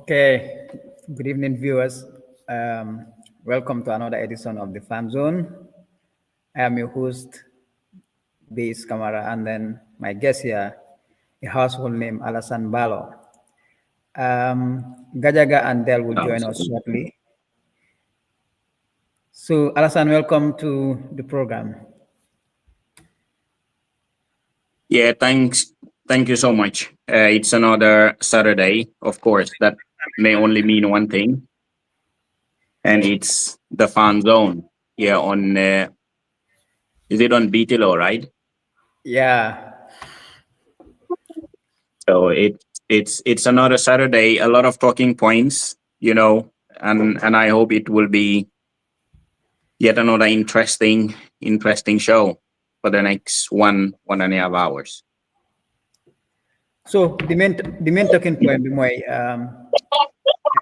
Okay, good evening, viewers. Welcome to another edition of the Fanzone. I am your host, Base Kamara, and then my guest here, a household name, Alasan Balo. Gajaga and Del will join us shortly. So, Alasan, welcome to the program. Yeah, thanks. Thank you so much. It's another Saturday, of course. That may only mean one thing, and it's the fan zone. Yeah, on is it on BTLO, right? Yeah. So it's another Saturday. A lot of talking points, and I hope it will be yet another interesting show for the next 1.5 hours. So the main talking point,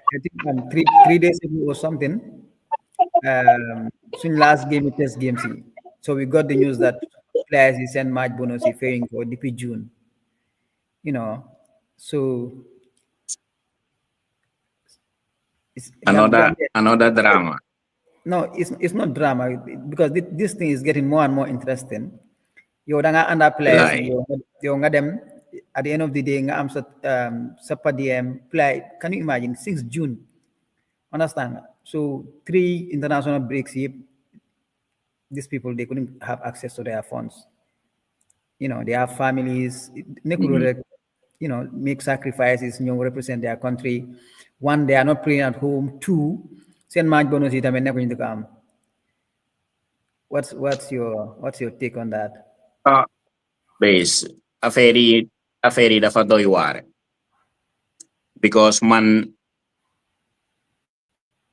I think three days ago or something. Soon last game, test game see. So we got the news that players is send match bonus if paying for DP June. You know, so it's Another Gambia. another drama. No, it's not drama because this thing is getting more and more interesting. You don't under players, Like you them at the end of the day, I'm sa per diem play. Can you imagine 6 June? Understand? So 3 international breaks here, these people they couldn't have access to their funds. They have families. They mhm. could, make sacrifices. Represent their country. One, they are not playing at home. Two, send match bonus. It never going to come. What's your take on that? Ah, base a ferry dafa doy waar because man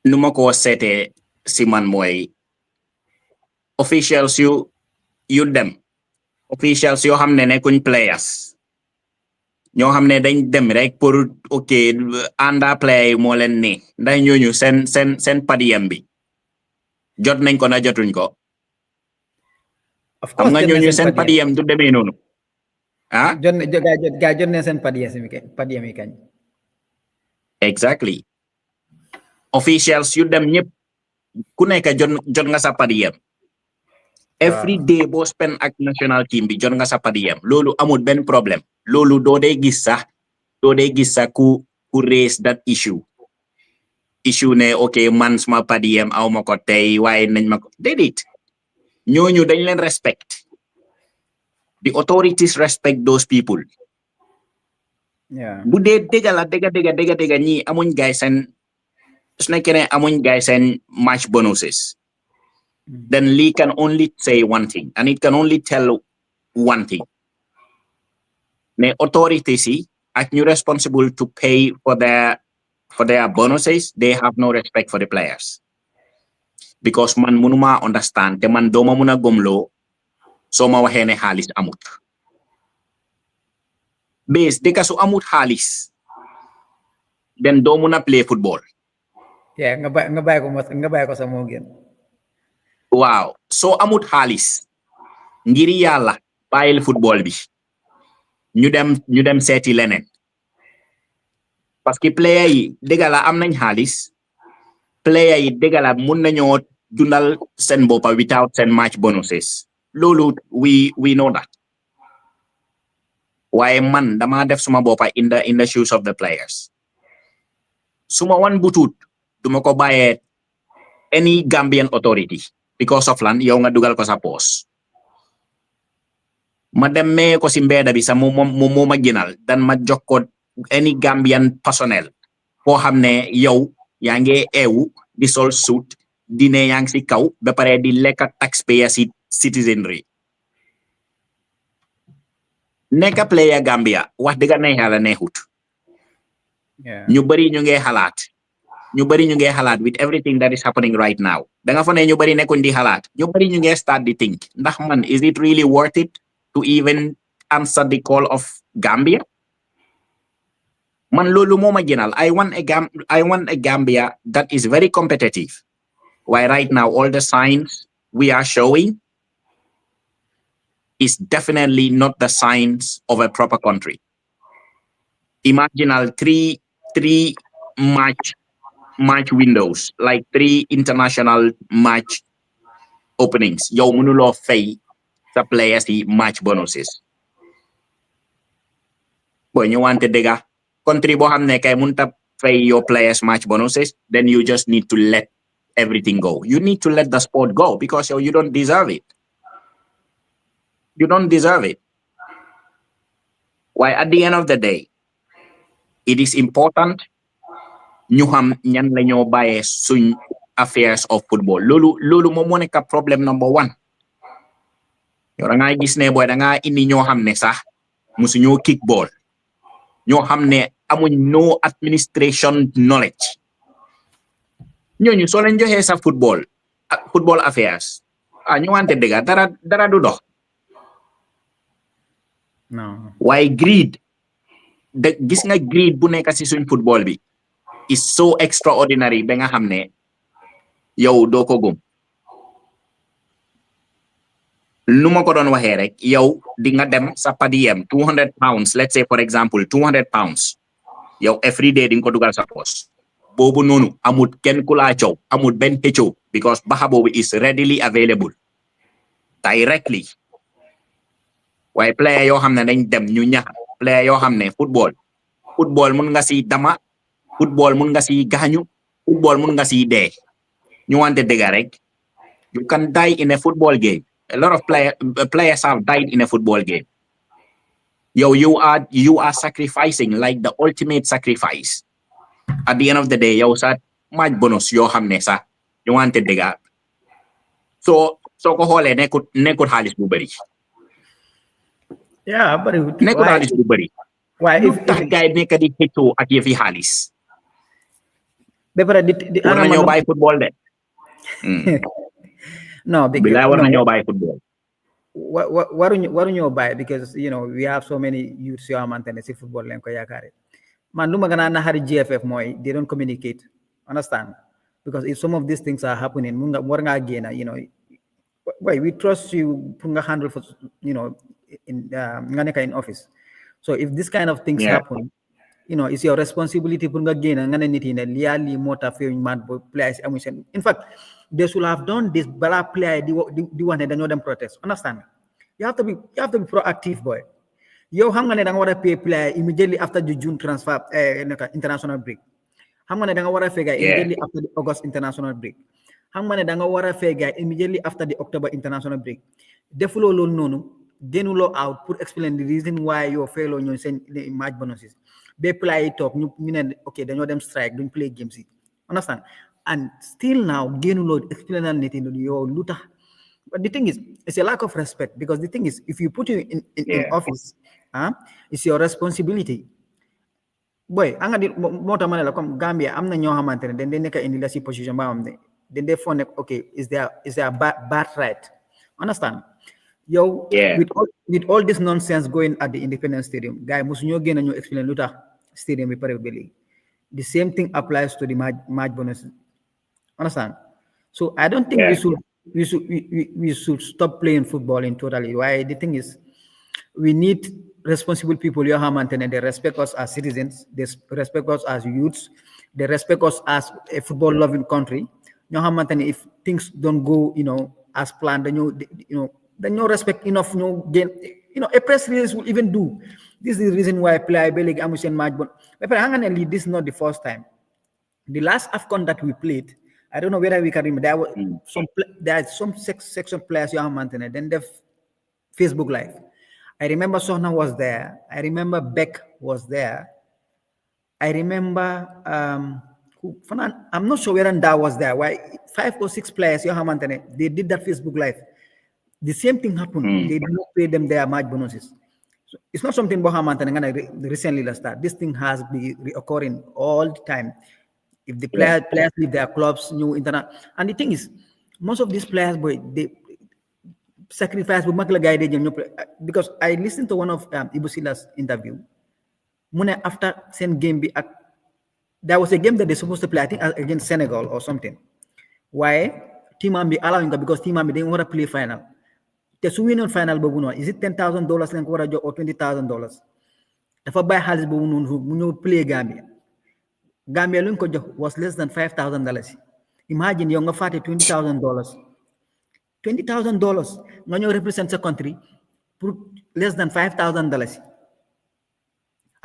nu ma ko seetee si man mooy officials yu dem officials yoo xam ne nekkuñ players ñoo xam ne dañ dem rek pour ok ànda play moo leen ne ndax ñooñu seen padiyam bi jot nañ ko na jotuñ ko Of xam course, nga John ñooñu Nelson seen Padia. padiyam du demee noonu ah John Nelson Padia Padia mi kañ. exactly officials yu dem ñëpp ku nekk jot nga sa padiyam every day boo spend ak national team bi jot nga sa padiyam loolu amul benn problème loolu doo dee gis sax ku raise that issue ne ok man suma padiyam aw ma ko tey waaye nañ ma ko déedéet ñooñu dañ leen respect the authorities respect those people Yeah. bu dee dëgga ñi amuñ gaay seen su nekkee ne amuñ gaay seen match bonuses then Lee can only say one thing and it can only tell one thing ne authorities yi ak ñu responsible to pay for their bonuses they have no respect for the players because man mënuma understand te man dooma mun a gomloo soo ma waxee ne xaalis amut base dëkka su amut xaalis then doo mun a play football Yeah, nga bay ko sa mo gën. waaw soo amut xaalis ngir yàlla bàyyil football bi ñu dem seeti leneen parce que player yi dëgga la am nañ xaalis player yi dëgga la mun nañoo dundal seen boppa without seen match bonuses loolu we know that waaye man dama def suma boppa in the shoes of the players suma wan butut duma ko bàyyee any Gambian authority because of lan yow nga dugal ko sa poos ma dem mee ko si mbeeda bi sax moo ma gënal dan ma jox ko any Gambian personnel koo xam ne yow yaa ngi eewu di sol suit di ne yaa ngi si kaw ba pare di lekka taxpayer si citizenry nekka player Gambia wax dëgga ne yàlla neexut Yeah. ñu bari ñu ngi xalaat with everything that is happening right now da nga fa ne ñu bari nekkuñ di xalaat ñu bari ñu ngi start di think ndax man is it really worth it to even answer the call of Gambia man loolu moo ma gënal I want a Gambia that is very competitive why right now all the signs we are showing is definitely not the signs of a proper country imaginal three match windows, like 3 international match openings. Yow mënuloo fay sa players yi match bonuses. Boy, ñu wante dëgga country boo xam ne kay mënta pay your players match bonuses, then you just need to let everything go. You need to let the sport go because you don't deserve it. You don't deserve it. Why, at the end of the day, it is important ñu xam ñan la ñoo bàyyee suñ affairs of football. Loolu moom moo nekk problème number 1. yow da ngaa gis ne boy da ngaa indi ñoo xam ne sax musu ñoo kickball, ñoo xam ne amuñ no administration knowledge. ñooñu soo leen joxee sa football affairs ñu wante dëgga dara du dox. No. Waaye greed gis nga greed bu nekk si suñ football bi is so extraordinary ba nga xam ne yow doo ko gëm. lu ma ko doon waxee rek yow di nga dem sa padiem 200 pounds, let's say for example 200 pounds, yow every day di nga ko dugal sa poos boobu noonu amut kenn ku laa coow, amut benn xëccoo, because baxa boobu is readily available directly. waaye player yoo xam ne dañ dem ñu ñax, player yoo xam ne football mun nga si dama, football mun nga si gaañu, football mun nga si dee. ñu wante dëgga rek, you can die in a football game. A lot of players have died in a football game. You are sacrificing like the ultimate sacrifice. At the end of the day, sa match bonus yoo xam ne sax ñu wante dëgga soo ko xoolee nekkut xaalis bu bëri. Yeah, but nekkut xaalis bu bëri. waaye if gaay nekk di xëccoo ak yëfi xaalis. ba pare war na ñoo bàyyi football de. No, because war na ñoo bàyyi football. waruñoo bàyyi because we have so many youths yoo xamante ne si football lañ ko yaakaare. Man lu ma gën a naxari GFF mooy they don't communicate, understand? Because if some of these things are happening, war ngaa génn, why we trust you pour nga handle for nga nekk in office. So if this kind of things happen, it's your responsibility pour nga génn nga ne nit yi ne lii moo tax feeñ mat bo players amuñ seen. In fact, they should have done this balaa player di wax ne dañoo dem protest, understand? You have to be proactive, boy. Yow xam nga ne da nga war a pay player immediately after the June transfer international break. Xam nga ne da nga war a fay guy immediately after the August international break. Xam nga ne da nga war a fay guy immediately after the October international break. Defuloo loolu noonu, génnuloo out pour explain the reason why yow fayloo ñoon seen match bonuses. Ba player yi toog ñu ne ok dañoo dem strike duñ play games yi, understand? And still now génnuloo explainal nit yi yow lu tax. But the thing is, it's a lack of respect, because the thing is, if you put you in office, it's your responsibility. Boy, anga di moo tax ma ne la comme Gambia am na ñoo xamante ne dañ dee nekk in leadership position ba am ne dañ dee foog ne okay is there bad right, understand? Yow with all this nonsense going at the Independence Stadium, guy musu ñoo génn ñu explain lu tax stadium bi pare ba léegi. The same thing applies to the match bonuses, understand? So I don't think we should stop playing football in totally. Why? The thing is, we need responsible people. They respect us as citizens. They respect us as youths. They respect us as a football-loving country. If things don't go, as planned, then you respect enough. A press release will even do. This is the reason why I play Belig Amusian match. But this is not the first time. The last AFCON that we played, I don't know whether we can remember. There are some section players you have maintained. Then the Facebook Live. I remember Sohna was there. I remember Beck was there. I remember I'm not sure whether Nda was there. Why 5 or 6 players you have maintained. They did that Facebook Live. The same thing happened. They did not pay them their match bonuses. So it's not something Bohaman recently last start. This thing has been occurring all the time. If the players leave their clubs, new internet, and the thing is, most of these players, boy, they sacrifice because I listened to one of Ibusila's interview. After same game, there was a game that they're supposed to play, I think against Senegal or something. Why? Team Ambi allowing that because Team Ambi didn't want to play final. The winning final, is it $10,000 or $20,000? If I buy Halis Boguno, play Gambia. Gambia luñ ko jox was less than $5,000. Imagine yow nga fàtte $20,000. $20,000 nga ñëw represent sa country pour less than $5,000.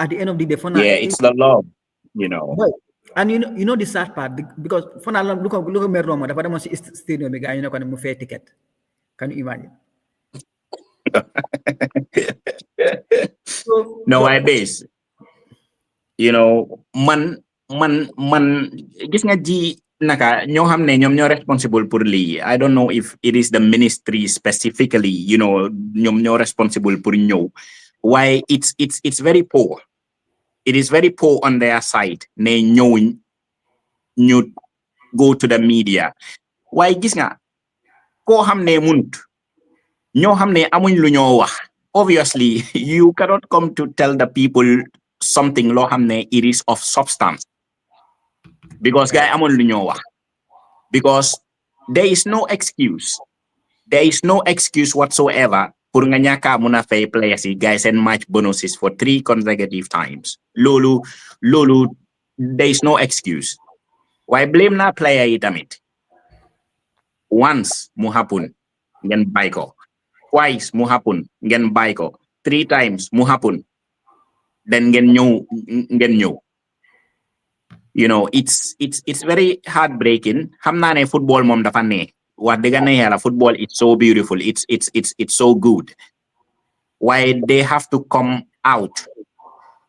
At the end of the day, for now, Yeah, it's the law, you know. boy, and you know the sad part because for now, look at me Roma. Dapat mo si stadium guy, you know, kan mo fair ticket. Can you imagine? Nowadays, you know, man gis nga ji naka ñoo xam ne ñoom ñoo responsible pour lii. I don't know if it is the ministry specifically, you know, ñoom ñoo responsible pour ñëw. Why it's very poor. It is very poor on their side. Ne ñëw ñu go to the media. Why gis nga koo xam ne munut ñoo xam ne amuñ lu ñoo wax. Obviously, you cannot come to tell the people something loo xam ne it is of substance. Because guy amon lu ñoo wax. Because there is no excuse. There is no excuse whatsoever pour nga ñaka mëna fay players yi guys and match bonuses for 3 consecutive times. Lolu there is no excuse. Why blame na player yi tamit? Once mu happen ngeen bay ko. Twice mu happen ngeen bay ko. 3 times mu happen then ngeen ñëw. You know, it's very heartbreaking. Xam naa ne football moom dafa ne. Wax dëgg ne yàlla football is so beautiful. It's so good. Why they have to come out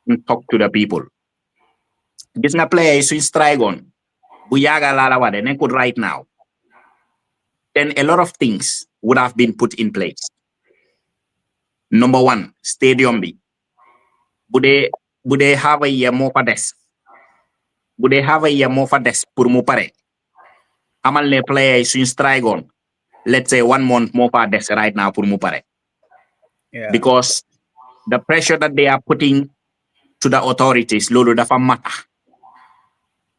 and talk to the people. Gis nga player yi suñ strike on bu yaaga laa la wax de nekkul right now. Then a lot of things would have been put in place. Number 1, stadium bi. Bu dee have a year moo fa des. Bu dee have a year moo fa des pour mu pare. Amal ne player yi suñ strike on. Let's say 1 month moo fa des right now pour mu pare. Yeah. Because the pressure that they are putting to the authorities, lolu dafa matter.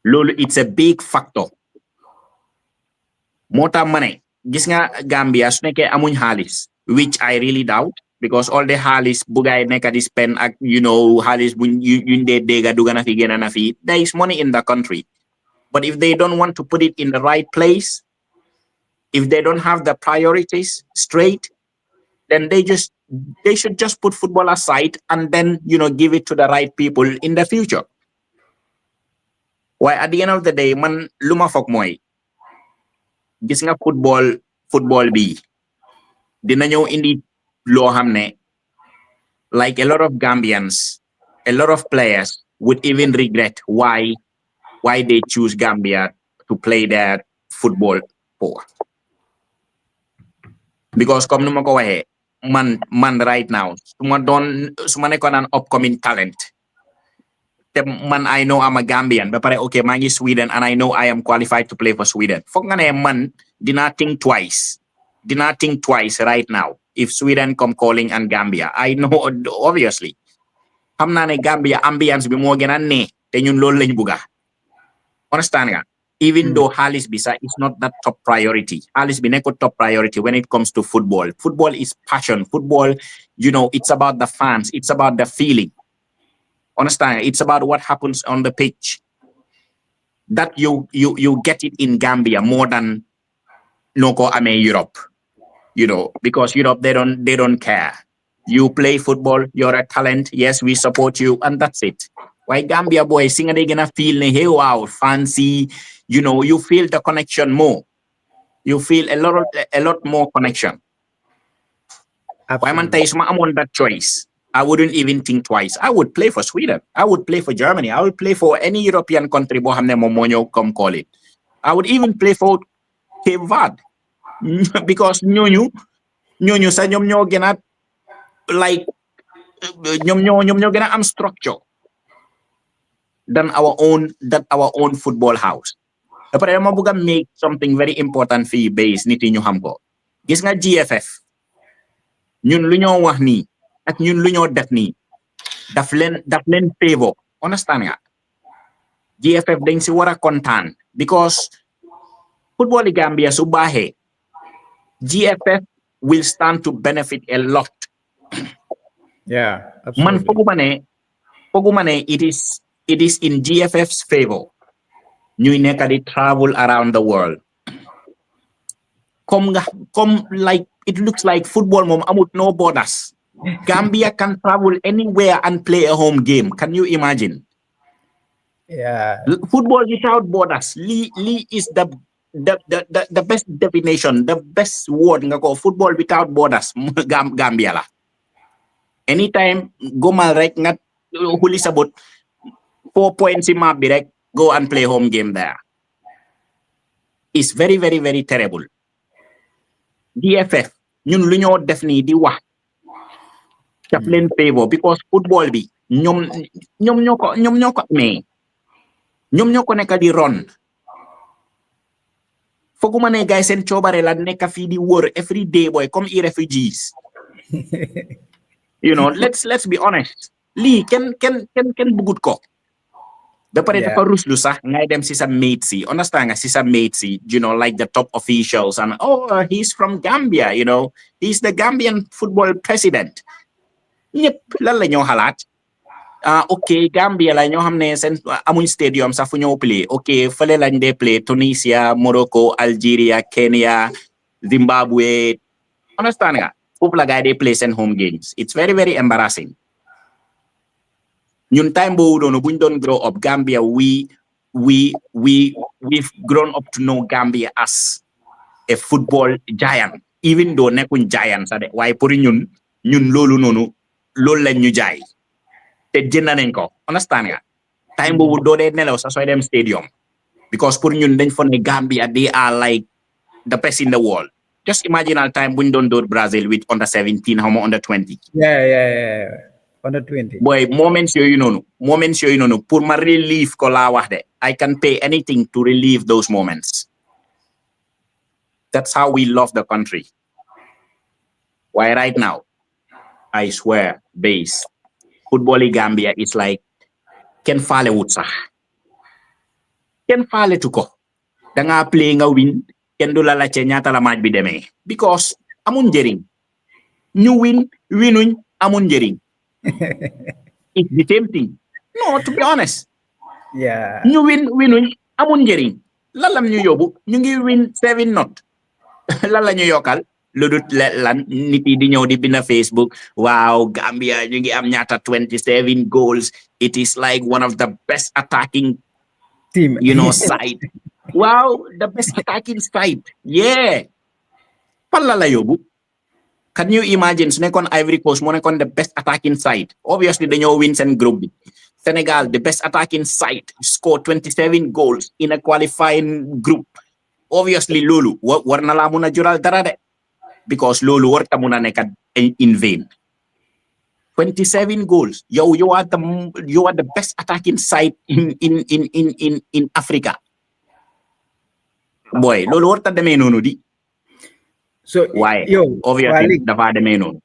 Lolu it's a big factor. Mota mané gis nga Gambia su nekkee amuñ xaalis, which I really doubt, because all the xaalis bu gaay nekk di spend ak you know xaalis bu yuñ dee dégga dugga na fi génn na fi, there is money in the country. But if they don't want to put it in the right place, if they don't have the priorities straight, then they should just put football aside and then you know give it to the right people in the future. Why at the end of the day man luma fokk mooy gis nga football bi dina ñëw indi loo xam ne like a lot of Gambians, a lot of players would even regret why they choose Gambia to play their football for. Because comme numa ko waxee man right now su ma nekkoon an upcoming talent te man I know I'm a Gambian ba pare okay maa ngi Sweden and I know I am qualified to play for Sweden, foog nga ne man dinaa think twice right now if Sweden come calling and Gambia. I know obviously xam naa ne Gambia ambiance bi moo gën a ne te ñun loolu lañ bugga. Understand nga? Even though xaalis bi sax is not that top priority. Xaalis bi nekkul top priority when it comes to football. Football is passion. Football, you know, it's about the fans. It's about the feeling. Understand? It's about what happens on the pitch. That you get it in Gambia more than noko ame Europe. You know, because Europe they don't care. You play football, you're a talent. Yes, we support you, and that's it. Why Gambia boy singa they gonna feel hey wow fancy, you know, you feel the connection more. You feel a lot more connection. Why man tay suma amon that choice, I wouldn't even think twice. I would play for Sweden. I would play for Germany. I would play for any European country bo xamne mom mo ñew come call it. I would even play for Cape Verde. Because ñoñu sa ñom ñoo gëna like ñom ñoo gëna am structure than our own football house. Après dama bëgg make something very important fii base nit yi ñu xam ko. Gis nga GFF ñun lu ñoo wax nii ak ñun lu ñoo def nii daf leen favor. Understand nga? GFF dañ si war a kontaan because football in Gambia su baaxee GFF will stand to benefit a lot. Yeah, Man absolutely. foguma ne it is it is in GFF's favor ñuy nekk di travel around the world comme like it looks like football moom amut no borders. Gambia can travel anywhere and play a home game. Can you imagine? Yeah. Football without borders. Lee is the best definition, the best word nga ko. Football without borders. Gambia la. Anytime gomal rek nga huli sabot 4 points in map bi rek go and play home game there. It's very, very, very terrible. DFF ñun lu ñoo def nii di wax daf leen favor because football bi ñoom ñoo ko mais ñoom ñoo ko nekk di ron fooguma ne guys seen coobare la nekk fii di wër every day boy comme i refugees you know let's be honest lii kenn bugut ko ba pare dafa ruslu sax ngay dem si sa mates yi understand nga si sa mates yi you know like the top officials and he's from Gambia you know he's the Gambian football president ñëpp lan la ñoo xalaat ok Gambia la ñoo xam ne seen amuñ stadium sax fu ñoo play ok fële lañ dee play Tunisia Morocco Algeria Kenya Zimbabwe understand nga foofu la gaay dee play seen home games it's very very embarrassing ñun time boobu doonu buñ doon grow up Gambia we've grown up to know Gambia as a football giant even though nekkuñ giant sa de waaye pour ñun loolu lañ ñu jaay te jënd nañ ko understand nga time boobu doo dee nelaw sa sooy dem stadium because pour ñun dañ fo ne Gambia they are like the best in the world just imagine al time buñ doon door Brazil with under 17 how ma under 20 yeah under 20 boy moments yooyu noonu pour ma relieve ko laa wax de I can pay anything to relieve those moments that's how we love the country why right now I swear base football in Gambia is like kenn faale wut sax kenn faale tu ko danga play nga win kenn du la laajte ñaata la match bi demee because amun njëriñ ñu winuñ amun njëriñ it's the same thing no to be honest yeah ñu winuñ amun njëriñ lan lam ñu yóbbu ñu ngi win 7-0 lan la ñu yokkal lu dut lan nit yi di ñëw di bind Facebook waaw Gambia ñu ngi am ñaata 27 goals it is like one of the best attacking team side wow the best attacking side yeah fan la yóbbu can you imagine su nekkoon Ivory Coast moo nekkoon the best attacking side obviously dañoo win seen group bi Senegal the best attacking side score 27 goals in a qualifying group obviously loolu war na laa mun a jural dara de because loolu war ta mun a nekk in vain 27 goals you are the best attacking side in Africa boy loolu war ta demee noonu di so why obviously dafa demee noonu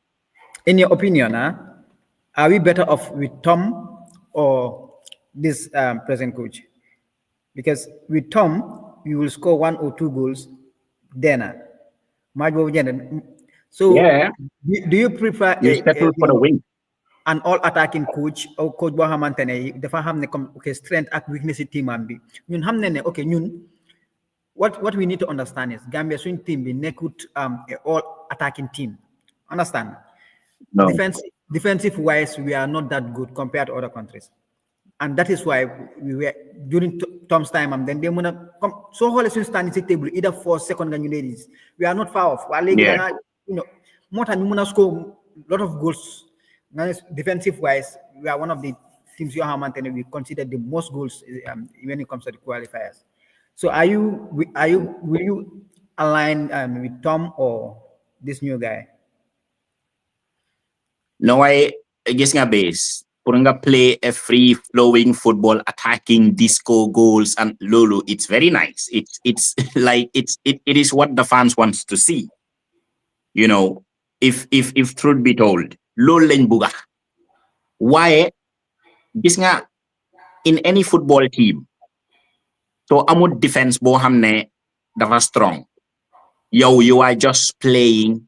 in your opinion are we better off with Tom or this present coach because with Tom we will score 1 or 2 goals then so yeah do you prefer you settle for the win an all attacking coach or coach boo xamante ne dafa xam ne comme okay strength ak weakness team am bi ñun xam ne okay ñun what we need to understand is Gambia suñ team bi nekkut a all attacking team understand no. defensive wise we are not that good compared to other countries and that is why we were during Tom's time and then they muna come so xoolee suñ standing table either 4 second nga ñu ladies we are not far off waa léegi moo tax ñu mën a score lot of goals defensive wise we are one of the teams yoo xamante ne we consider the most goals when it comes to the qualifiers so will you align with Tom or this new guy no I gis nga base pour nga play a free flowing football attacking disco goals and lolo it's very nice it's like it is what the fans wants to see if truth be told loolu lañ buga waaye gis nga in any football team so amul defense boo xam ne dafa strong you are just playing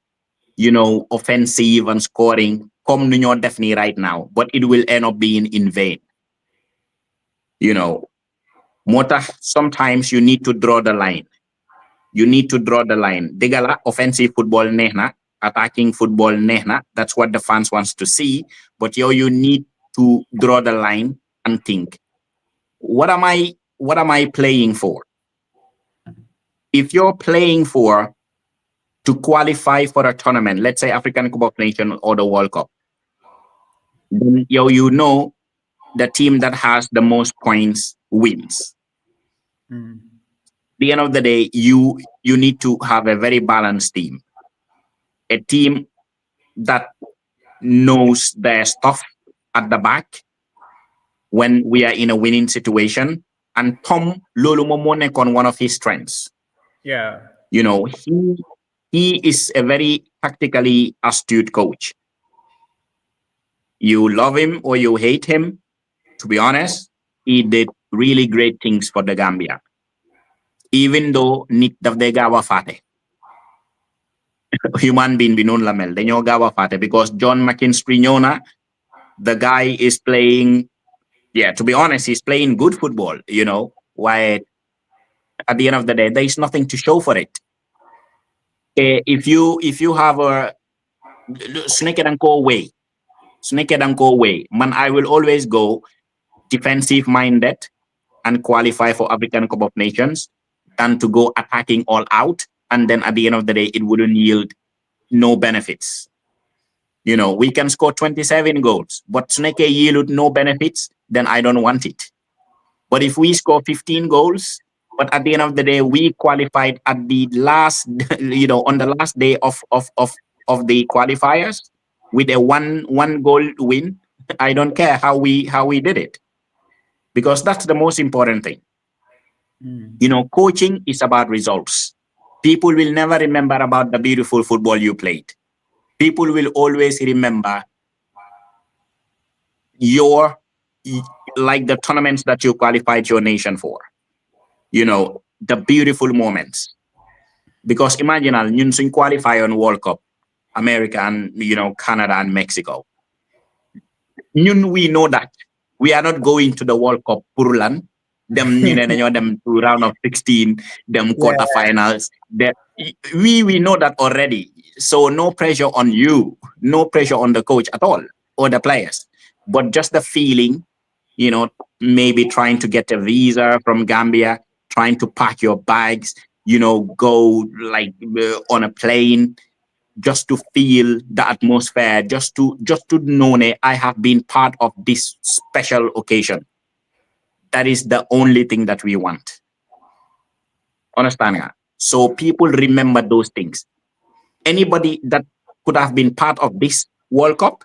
offensive and scoring comme nu ñoo def nii right now but it will end up being in vain You know, Mota, sometimes you need to draw the line. You need to draw the line. Degala, offensive football nehna, attacking football nehna. That's what the fans wants to see. But you need to draw the line and think, what am I playing for? If you're playing for to qualify for a tournament, let's say African Cup of Nations or the World Cup, then you know the team that has the most points wins. The end of the day, you need to have a very balanced team, a team that knows their stuff at the back when we are in a winning situation. And Tom Lolo Momone on one of his strengths. Yeah. You know, he is a very tactically astute coach. You love him or you hate him. To be honest, he did really great things for the Gambia. Even though nit daf de gawa fate. Human being bi non la mel dañoo gawa fate, because John McKinstry ñëw na, the guy is playing, yeah, to be honest, he's playing good football, you know, why at the end of the day there is nothing to show for it. If you have a snake and go away, man, I will always go defensive minded and qualify for African Cup of Nations than to go attacking all out, and then at the end of the day it wouldn't yield no benefits. You know, we can score 27 goals, but snake yield no benefits, then I don't want it. But if we score 15 goals, but at the end of the day we qualified at the last, you know, on the last day of the qualifiers with a one goal win, I don't care how we did it, because that's the most important thing. You know, coaching is about results. People will never remember about the beautiful football you played. People will always remember your, like the tournaments that you qualified your nation for. You know, the beautiful moments. Because imagine, ñun suñ qualify on World Cup, America and, you know, Canada and Mexico. Ñun, we know that we are not going to the World Cup pour lan. Them, you know, them to round of 16, them quarterfinals. We know that already. So no pressure on you, no pressure on the coach at all or the players, but just the feeling, you know, maybe trying to get a visa from Gambia, trying to pack your bags, you know, go like on a plane, just to feel the atmosphere, just to know that I have been part of this special occasion. That is the only thing that we want. Understand nga? So people remember those things. Anybody that could have been part of this World Cup,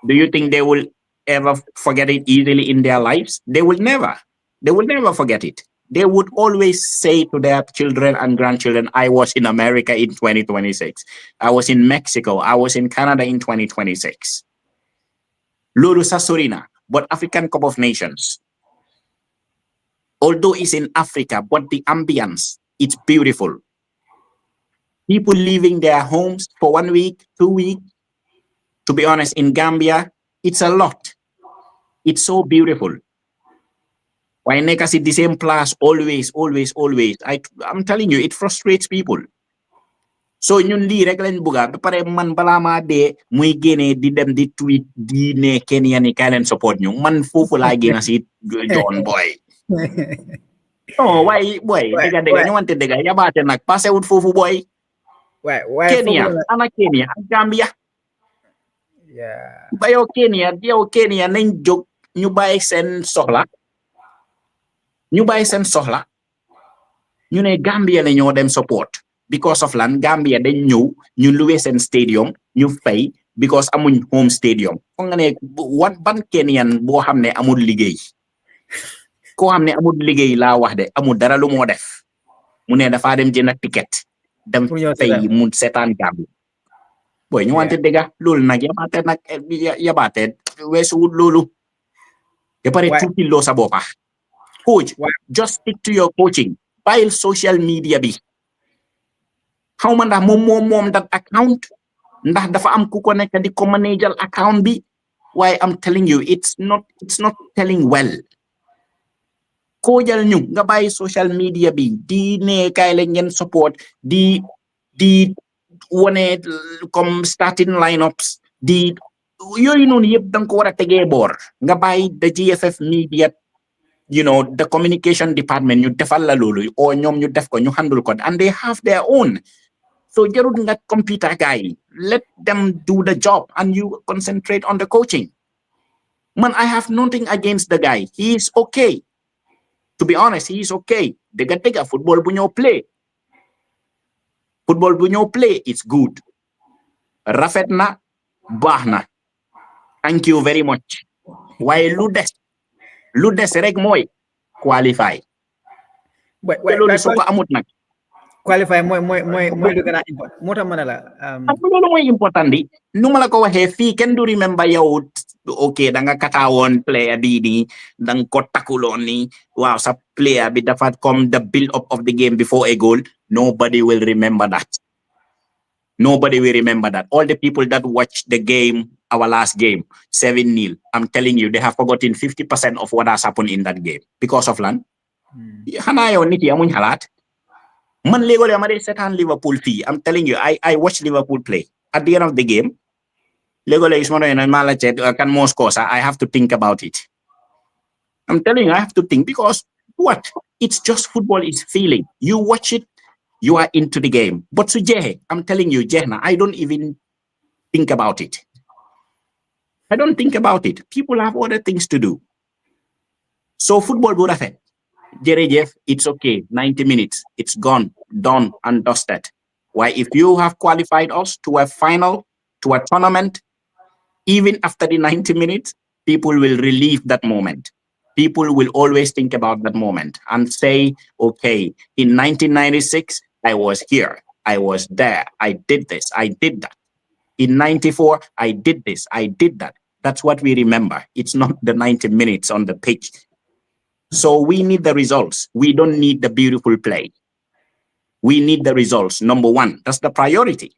do you think they will ever forget it easily in their lives? They will never. They will never forget it. They would always say to their children and grandchildren, I was in America in 2026. I was in Mexico. I was in Canada in 2026. Lulu Sasurina, but African Cup of Nations. Although it's in Africa, but the ambience, it's beautiful. People leaving their homes for 1 week, 2 weeks. To be honest, in Gambia, it's a lot. It's so beautiful. Why nekk si the same place always? I'm telling you, it frustrates people. So ñun lii rek lañ bëgga ba pare man balaa maa dee muy génnee di dem di tweet di ne Kenya ni kaay leen support ñu, man foofu laa génn si John boy. Oh, why boy, dëgga ñu wante dëgga yabaate nag passé wut foofu boy. Kenya, ana Kenya ak Gambia. Ba yow Kenya nañ jóg ñu bàyyi seen soxla. Ñu ne Gambia la ñoo dem support because of lan Gambia dañ ñëw ñu luwe seen stadium ñu fay because amuñ home stadium. Foog nga ne ban Kenyan boo xam ne amul liggéey, koo xam ne amul liggéey laa wax de amul dara lu moo def mu ne dafa dem jënd ticket dem fay mu seetaan Gambia. Boy ñu wante dëgga loolu nag yabaate weesuwut loolu. Ba pare tuuti loo sa boppa. Coach, just stick to your coaching. Bàyyil social media bi. Xaw ma ndax moom that account, ndax dafa am ku ko nekk di ko manager account bi. Why I'm telling you, it's not telling well. koojal ñu nga bàyyi social media bi di ne kaay la ngeen support di wone comme starting lineups di yooyu noonu yëpp da nga ko war a tegee boor nga bàyyi the GFF media the communication department ñu defal la loolu o ñoom ñu def ko ñu handle ko and they have their own. So jarul nga computer guy, let them do the job and you concentrate on the coaching. Man, I have nothing against the guy. He is okay. To be honest, he is okay. Dega football bu ñoo play. Football bu ñoo play, it's good. Rafet na, baax na. Thank you very much. Waaye lu des rek mooy qualify. Te loolu soo ko amut nag. Qualify mooy lu gën a important moo tax ma ne la. loolu mooy important di nu ma la ko waxee fii kenn du remember yow ok da nga kataawoon player bii nii da nga ko takuloon ni waaw sa player bi dafa comme the build up of the game before a goal. Nobody will remember that. Nobody will remember that. All the people that watched the game, our last game, 7-0, I'm telling you, they have forgotten 50% of what has happened in that game because of land. Xanaa yow nit yi amuñ xalaat. Man léegole ma dee seetaan Liverpool fii. I'm telling you, I watch Liverpool play. At the end of the game, léegole is kan moo score sax, I have to think about it. I'm telling you, I have to think because what? It's just football is feeling. You watch it, you are into the game. But su jeexee, I'm telling you, jeex na, I don't even think about it. I don't think about it. People have other things to do. So football bu rafet. Jerejef, it's okay. 90 minutes. It's gone, done, and dusted. Why, if you have qualified us to a final, to a tournament, even after the 90 minutes, people will relive that moment. People will always think about that moment and say, okay, in 1996, I was here. I was there. I did this. I did that. In 94, I did this. I did that. That's what we remember. It's not the 90 minutes on the pitch. So we need the results. We don't need the beautiful play. We need the results. Number one, that's the priority.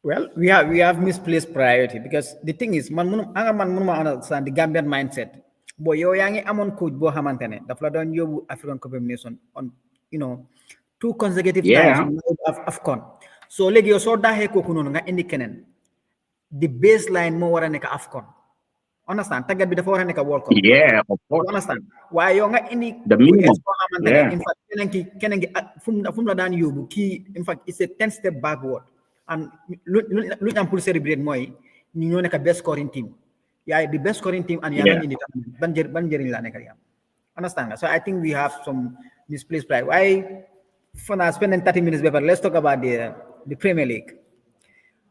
Well, we have misplaced priority because the thing is, man munuma understand the Gambian mindset. Boy, yo yangi amon coach bo hamantene. The Fladon yobu African Cup of Nations on 2 consecutive times of AFCON. So legi yo so dahe ko kuno nga indi kenen. The baseline mo wara nek AFCON. Understand? Tagat bi dafa wara nek World Cup. Yeah, of course. Understand? Why yo nga indi the minimum. Yeah. In fact, kenen fum la dan yobu ki in fact it's a 10 step backward. And lu am pour celebrate moy ñu ñoo nek best scoring team. Yeah, the best scoring team and yang in the ban jeriñ la nek yam. Understand? So I think we have some misplaced pride. Why for now spending 30 minutes paper, let's talk about the Premier League.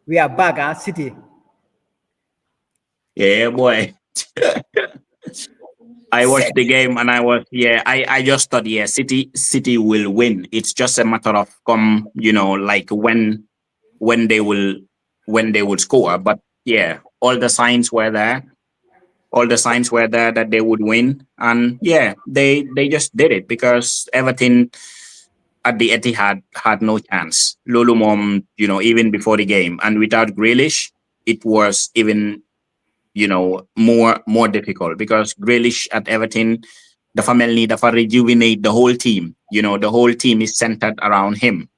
We are back, City. Yeah, boy. I watched the game and I just thought, City will win. It's just a matter of like when they will score. But yeah, all the signs were there. All the signs were there that they would win. And yeah, they just did it because Everton at the Etihad had no chance. Lulu Mom, even before the game. And without Grealish, it was even more difficult because Grealish at Everton, the family, the rejuvenate the whole team. The whole team is centered around him.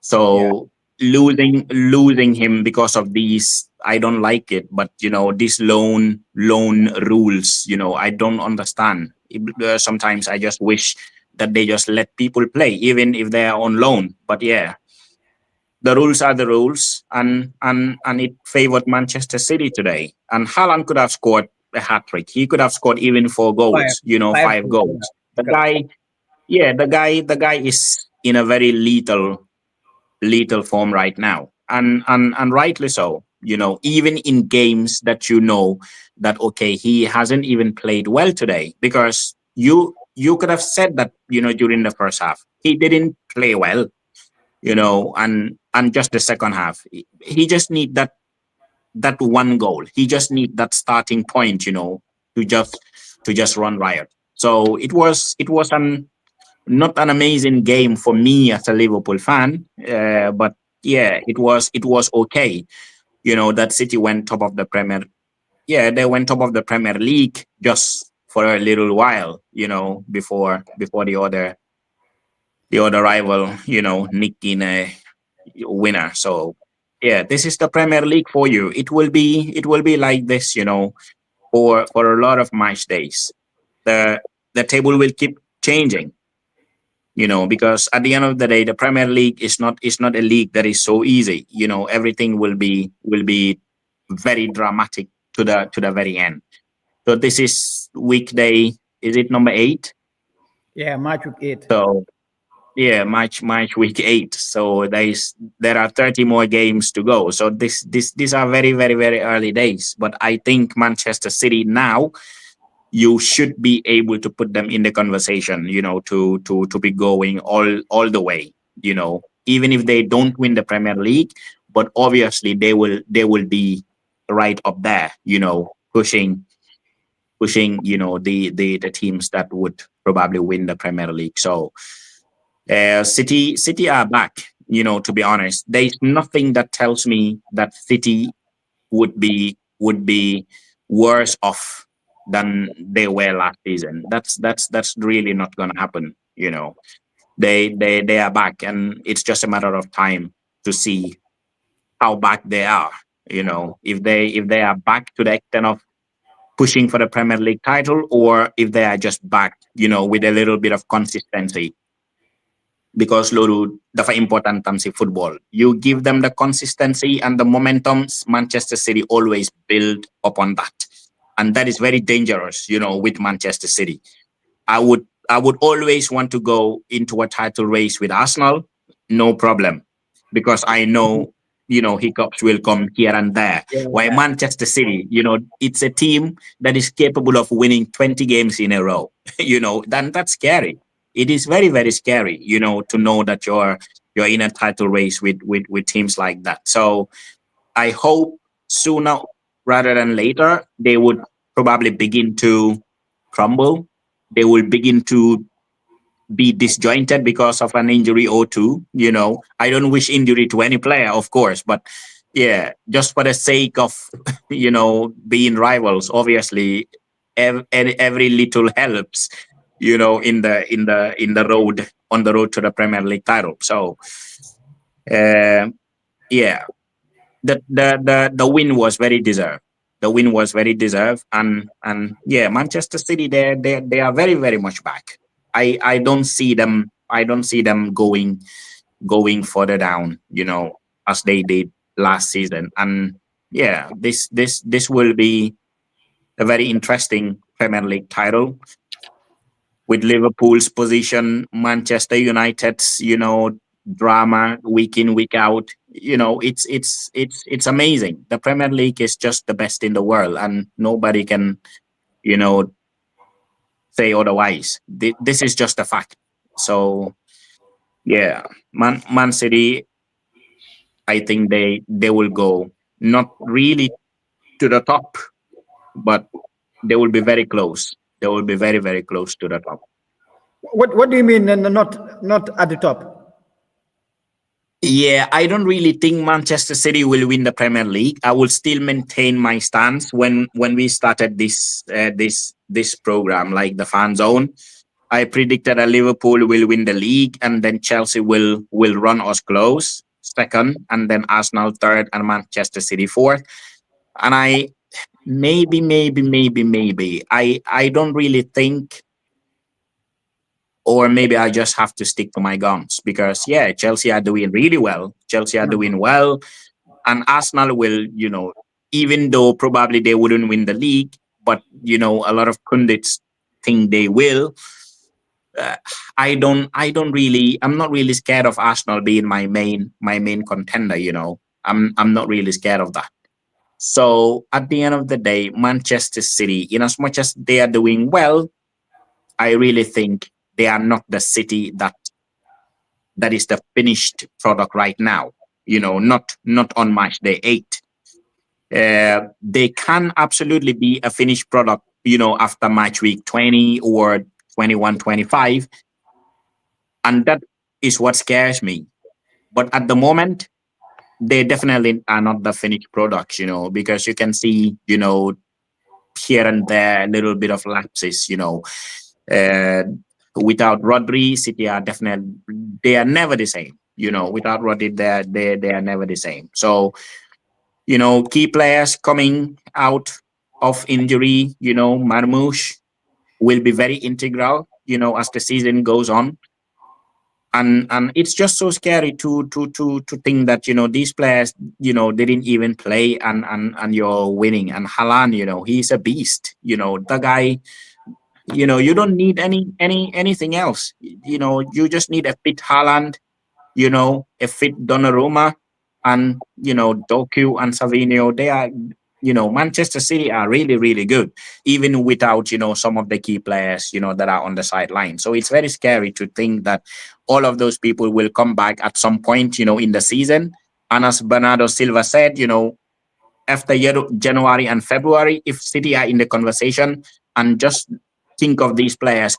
So losing him because of these, I don't like it. But these loan rules, I don't understand. Sometimes I just wish that they just let people play, even if they are on loan. But yeah. The rules are the rules, and it favored Manchester City today. And Haaland could have scored a hat-trick. He could have scored even 4 goals, 5 goals. The guy is in a very lethal form right now. And rightly so. Even in games that that okay, he hasn't even played well today, because you could have said that, during the first half. He didn't play well. And just the second half, he just need that 1 goal. He just need that starting point, to just run riot. So it was not an amazing game for me as a Liverpool fan, but yeah, it was okay. That City went top of the Premier. Yeah, they went top of the Premier League just for a little while, before the other rival, nick in a winner. So yeah, this is the Premier League for you. It will be like this, for a lot of match days. The table will keep changing, because at the end of the day, the Premier League is not a league that is so easy. Everything will be very dramatic to the very end. So this is weekday. Is it number 8? Yeah, match week 8. So yeah, March week 8. So there are 30 more games to go. So these are very, very, very early days. But I think Manchester City now, you should be able to put them in the conversation, to be going all the way, even if they don't win the Premier League. But obviously they will be right up there, pushing, the teams that would probably win the Premier League. So City are back. To be honest, there's nothing that tells me that City would be worse off than they were last season. That's really not gonna happen. They are back, and it's just a matter of time to see how back they are. If they are back to the extent of pushing for the Premier League title, or if they are just back, with a little bit of consistency. Because Luru, dafa important tam si football. You give them the consistency and the momentum, Manchester City always build upon that. And that is very dangerous, with Manchester City. I would always want to go into a title race with Arsenal, no problem. Because I know, hiccups will come here and there. Why Yeah. Manchester City, it's a team that is capable of winning 20 games in a row. Then that's scary. It is very, very scary, to know that you're in a title race with teams like that. So I hope sooner rather than later they would probably begin to crumble. They will begin to be disjointed because of an injury or two. I don't wish injury to any player, of course, but yeah, just for the sake of being rivals, obviously, every little helps. In the road to the Premier League title. So uh, yeah, the win was very deserved. The win was very deserved, and yeah, Manchester City, they are very, very much back. I don't see them. I don't see them going further down. As they did last season. And yeah, this will be a very interesting Premier League title, with Liverpool's position, Manchester United's, drama week in, week out. It's amazing. The Premier League is just the best in the world, and nobody can, you know, say otherwise. This is just a fact. So yeah, Man City, I think they will go not really to the top, but they will be very close. They will be very, very close to the top. What do you mean not at the top? Yeah, I don't really think Manchester City will win the Premier League. I will still maintain my stance when we started this program, like the fan zone. I predicted that Liverpool will win the league, and then Chelsea will run us close second, and then Arsenal third, and Manchester City fourth. And I maybe I don't really think, or maybe I just have to stick to my guns, because yeah, Chelsea are doing really well. Chelsea are doing well, and Arsenal will, even though probably they wouldn't win the league, but a lot of pundits think they will. Uh, I'm not really scared of Arsenal being my main contender. I'm not really scared of that. So at the end of the day, Manchester City, in as much as they are doing well, I really think they are not the City that is the finished product right now. Not on match day 8. They can absolutely be a finished product, after match week 20 or 21, 25, and that is what scares me. But at the moment, they definitely are not the finished products, because you can see, here and there, a little bit of lapses, uh, without Rodri, City are definitely, they are never the same. Without Rodri, they are never the same. So, key players coming out of injury, Marmoush will be very integral, as the season goes on. And it's just so scary to think that, these players, they didn't even play, and you're winning. And Haaland, he's a beast. The guy, you don't need anything else. You just need a fit Haaland, a fit Donnarumma, and Doku and Savinho. They are, Manchester City are really, really good, even without some of the key players that are on the sideline. So it's very scary to think that all of those people will come back at some point, in the season. And as Bernardo Silva said, after January and February, if City are in the conversation, and just think of these players,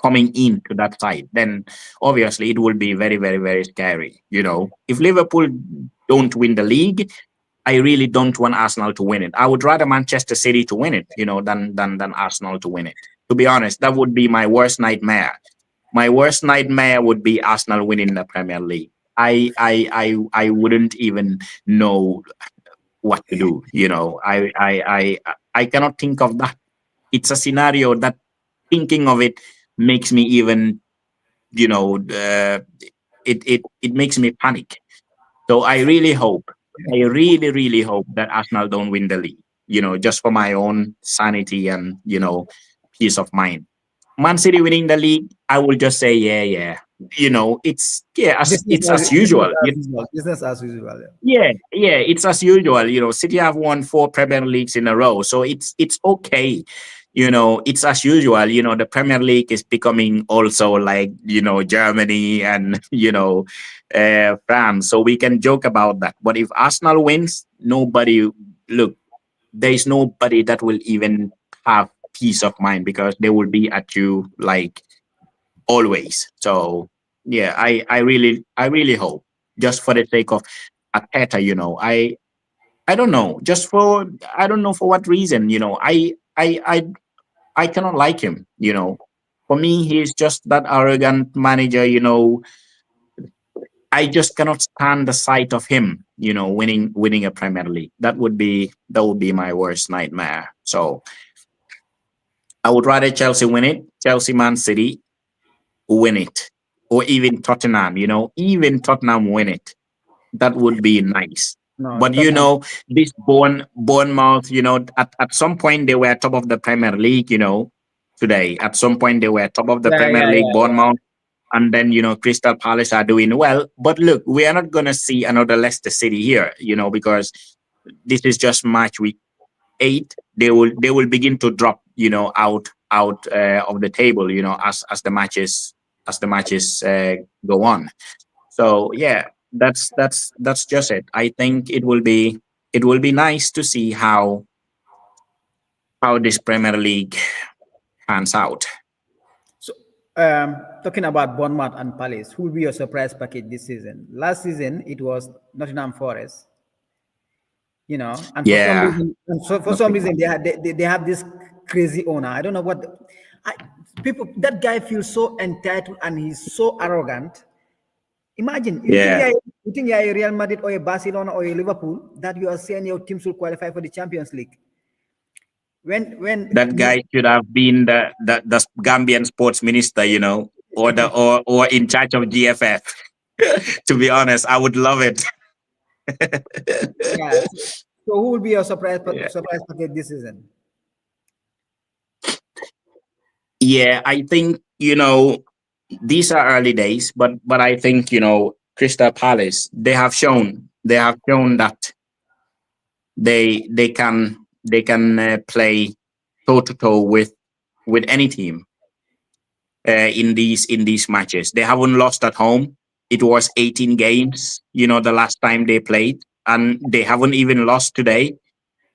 coming into that side, then obviously it will be very, very, very scary. If Liverpool don't win the league, I really don't want Arsenal to win it. I would rather Manchester City to win it, than Arsenal to win it. To be honest, that would be my worst nightmare. My worst nightmare would be Arsenal winning the Premier League. I wouldn't even know what to do. I cannot think of that. It's a scenario that thinking of it makes me even, it makes me panic. So I really hope, I really, really hope that Arsenal don't win the league, just for my own sanity and, peace of mind. Man City winning the league, I will just say, yeah. It's, it's as usual. Business as usual. Yeah, it's as usual. City have won 4 Premier Leagues in a row, so it's okay. It's as usual. The Premier League is becoming also like Germany and France, so we can joke about that. But if Arsenal wins, nobody look. There is nobody that will even have peace of mind, because they will be at you like always. So yeah, I really hope, just for the sake of Ateta, I don't know, just for, I don't know for what reason, I cannot like him. For me, he's just that arrogant manager. I just cannot stand the sight of him, winning a Premier League. That would be my worst nightmare. So I would rather Chelsea win it, Chelsea, Man City win it, or even Tottenham. Even Tottenham win it. That would be nice. No, But Tottenham. this Bournemouth, at some point they were top of the Premier League, today. At some point they were top of the Yeah, Premier yeah, League, yeah. Bournemouth, and then Crystal Palace are doing well. But look, we are not gonna see another Leicester City here, because this is just match week 8. They will begin to drop, out of the table, as the matches go on. So yeah, that's just it. I think it will be nice to see how this Premier League pans out. So, talking about Bournemouth and Palace, who will be your surprise package this season? Last season, it was Nottingham Forest. And for some Yeah, reason, Nottingham. they have this crazy owner. I don't know what. I, people, that guy feels so entitled and he's so arrogant. Imagine, Yeah, you think you're a Real Madrid or a Barcelona or a Liverpool, that you are saying your teams will qualify for the Champions League. When that guy should have been the Gambian sports minister, or or in charge of GFF. To be honest, I would love it. Yeah. So who will be your Yeah. surprise package this season? Yeah, I think these are early days, but I think Crystal Palace, they have shown that they can play toe to toe with any team in these matches. They haven't lost at home. It was 18 games, the last time they played, and they haven't even lost today.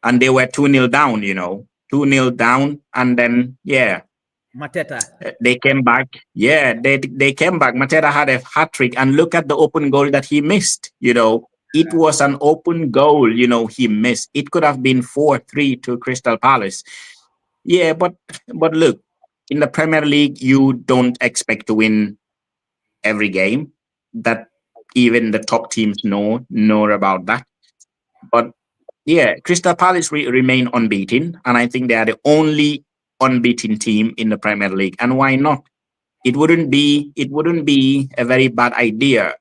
And they were 2-0 down, 2-0 down, and then yeah, Mateta. they came back. Yeah, they came back. Matera had a hat trick, and look at the open goal that he missed. It was an open goal, he missed. It could have been 4-3 to Crystal Palace. Yeah, but look, in the Premier League, you don't expect to win every game. That even the top teams know about that. But yeah, Crystal Palace remain unbeaten, and I think they are the only unbeaten team in the Premier League. And why not? It wouldn't be a very bad idea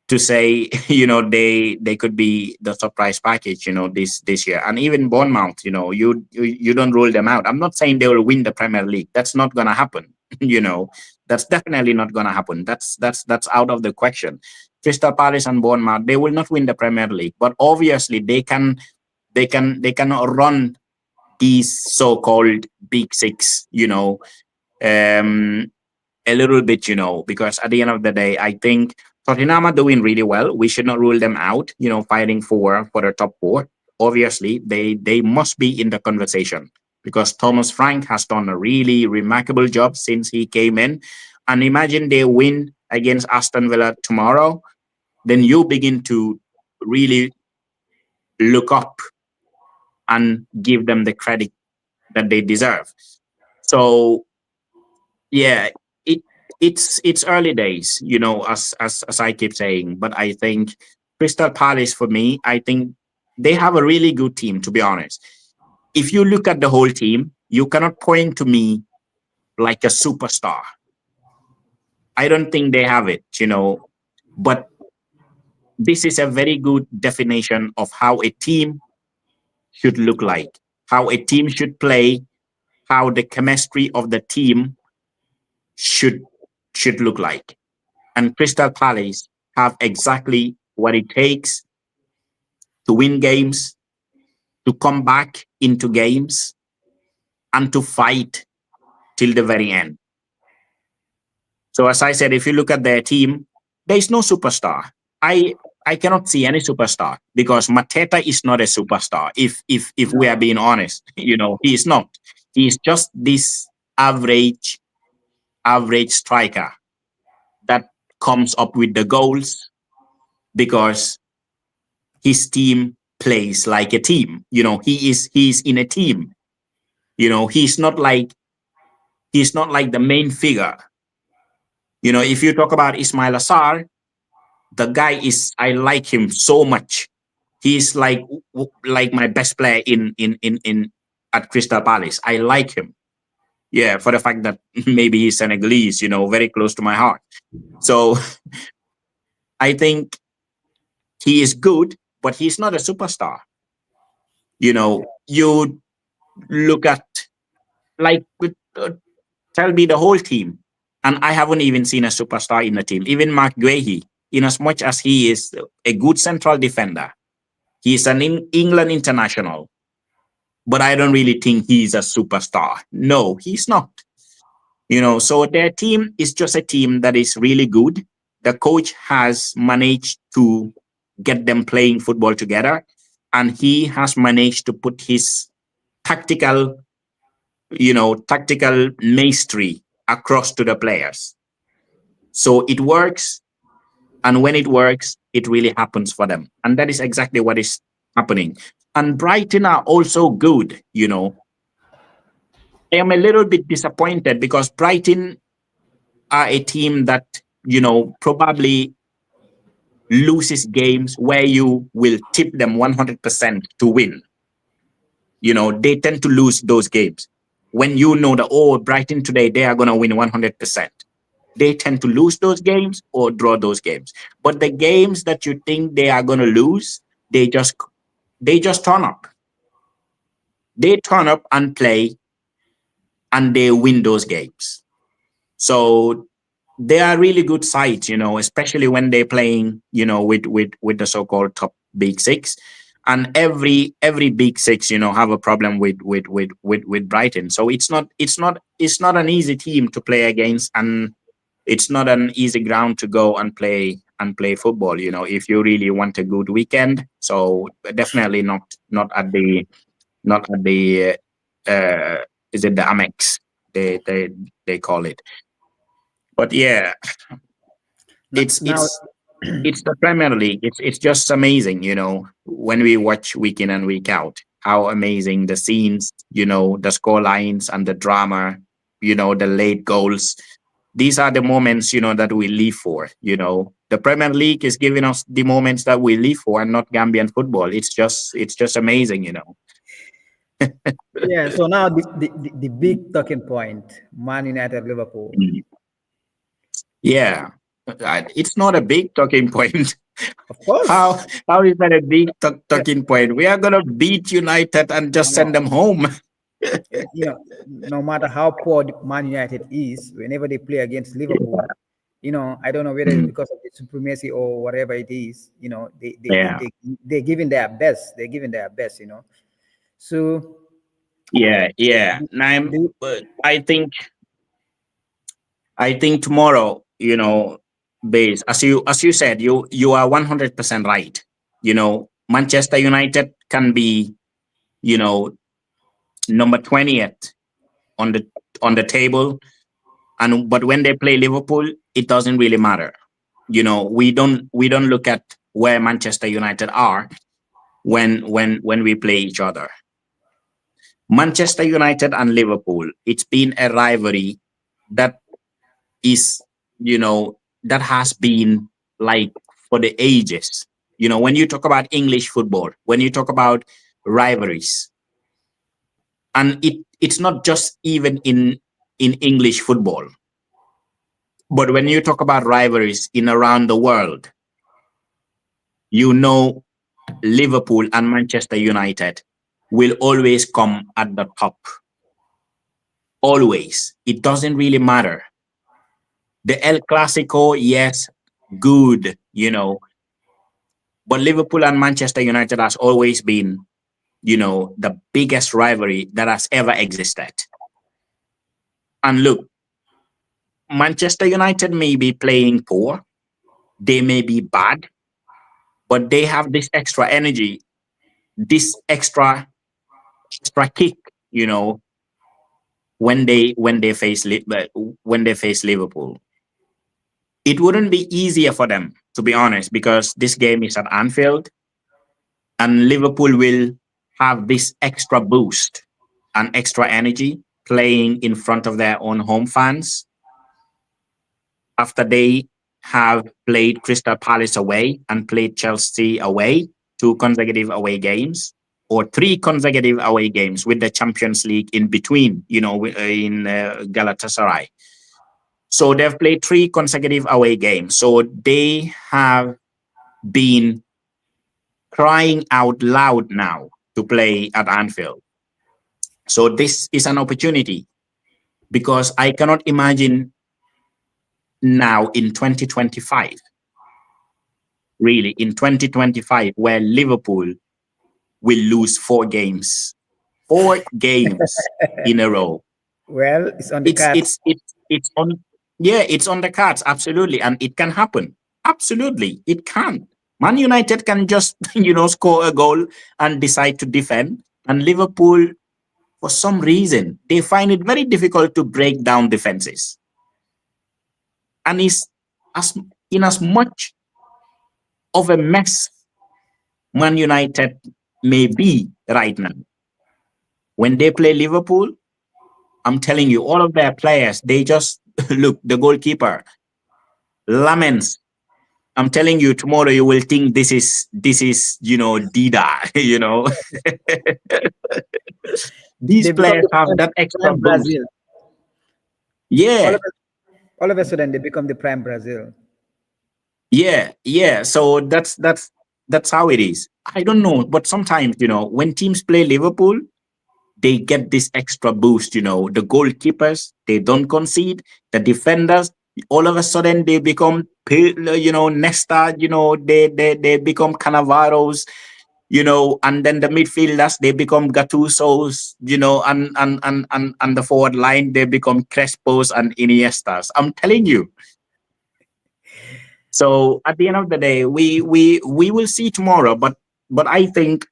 to say, they could be the surprise package, this year. And even Bournemouth, you don't rule them out. I'm not saying they will win the Premier League. That's not gonna happen. you know that's definitely not gonna happen. That's out of the question. Crystal Palace and Bournemouth, they will not win the Premier League, but obviously they can run these so-called big six, um a little bit, because at the end of the day, I think Tottenham are doing really well. We should not rule them out, fighting for the top four. Obviously, they must be in the conversation because Thomas Frank has done a really remarkable job since he came in. And imagine they win against Aston Villa tomorrow, then you begin to really look up and give them the credit that they deserve. So yeah, it it's early days, as I keep saying, but I think Crystal Palace, for me, I think they have a really good team, to be honest. If you look at the whole team, you cannot point to me like a superstar. I don't think they have it, but this is a very good definition of how a team should look like, how a team should play, how the chemistry of the team should should look like. And Crystal Palace have exactly what it takes to win games, to come back into games, and to fight till the very end. So, as I said, if you look at their team, there is no superstar. I I cannot see any superstar because Mateta is not a superstar. If we are being honest, he is not. He is just this average striker that comes up with the goals because his team plays like a team. He's in a team. He's not like the main figure. If you talk about Ismail Assar, the guy is I like him so much. He's like my best player in at Crystal Palace. I like him. Yeah, for the fact that maybe he's Senegalese, very close to my heart. So I think he is good, but he's not a superstar. You look at like tell me the whole team, and I haven't even seen a superstar in the team. Even Mark Guehi, in as much as he is a good central defender, he's an England international, but I don't really think he's a superstar. No, he's not. So their team is just a team that is really good. The coach has managed to get them playing football together, and he has managed to put his tactical tactical mastery across to the players. So it works. And when it works, it really happens for them. And that is exactly what is happening. And Brighton are also good. I am a little bit disappointed because Brighton are a team that, probably loses games where you will tip them 100% to win. They tend to lose those games when you know that, oh, Brighton today, they are going to win 100%. They tend to lose those games or draw those games. But the games that you think they are going to lose, they just turn up. They turn up and play, and they win those games. So they are really good sides, especially when they're playing, with the so-called top big six. And every big six, have a problem with Brighton. So it's not an easy team to play against, and it's not an easy ground to go and play football. If you really want a good weekend. So definitely not at the is it the Amex they call it. But yeah, it's Now, it's it's the Premier League. It's just amazing, when we watch week in and week out, how amazing the scenes, the score lines and the drama, the late goals. These are the moments, that we live for. The Premier League is giving us the moments that we live for, and not Gambian football. It's just amazing. Yeah. So now the big talking point: Man United, Liverpool. Mm. Yeah, it's not a big talking point. Of course, How is that a big talking point? We are gonna beat United and just send no, them home. no matter how poor Man United is, whenever they play against Liverpool, I don't know whether it's Mm. because of the supremacy or whatever it is. Yeah, They're giving their best. They're giving their best. So yeah. the, And the, I think tomorrow, base as you said, you are 100% right. Manchester United can be, you know, number 20th on the table, and but when they play Liverpool, it doesn't really matter. We don't look at where Manchester United are when we play each other. Manchester United and Liverpool, it's been a rivalry that is, that has been like for the ages. When you talk about English football, when you talk about rivalries, and it's not just even in English football, but when you talk about rivalries in around the world, you know Liverpool and Manchester United will always come at the top. Always. It doesn't really matter. The El Clasico, yes, good, but Liverpool and Manchester United has always been, the biggest rivalry that has ever existed. And look, Manchester United may be playing poor, they may be bad, but they have this extra energy, this extra kick, you know, when they face Liverpool. It wouldn't be easier for them, to be honest, because this game is at Anfield, and Liverpool will have this extra boost and extra energy playing in front of their own home fans after they have played Crystal Palace away and played Chelsea away, 2 consecutive away games, or 3 consecutive away games with the Champions League in between, in Galatasaray. So they've played 3 consecutive away games. So they have been crying out loud now to play at Anfield. So this is an opportunity, because I cannot imagine now in 2025, really in 2025, where Liverpool will lose 4 games in a row. well, it's on the It's cards. it's it's it's on Yeah, it's on the cards, absolutely, and it can happen. Absolutely, it can. Man United can just score a goal and decide to defend, and Liverpool, for some reason, they find it very difficult to break down defenses. And is as in as much of a mess Man United may be right now, when they play Liverpool, I'm telling you, all of their players, they just look, the goalkeeper laments. I'm telling you, tomorrow you will think this is Dida. These They become players the have that extra prime boost. Brazil. All Yeah, of all of a sudden, they become the prime Brazil. yeah. So that's how it is. I don't know, but sometimes, when teams play Liverpool, they get this extra boost. The goalkeepers, they don't concede. The defenders, all of a sudden they become, Nesta. They become Cannavaros. And then the midfielders, they become Gattusos. And the forward line, they become Crespos and Iniestas. I'm telling you. So at the end of the day, we will see tomorrow. But I think,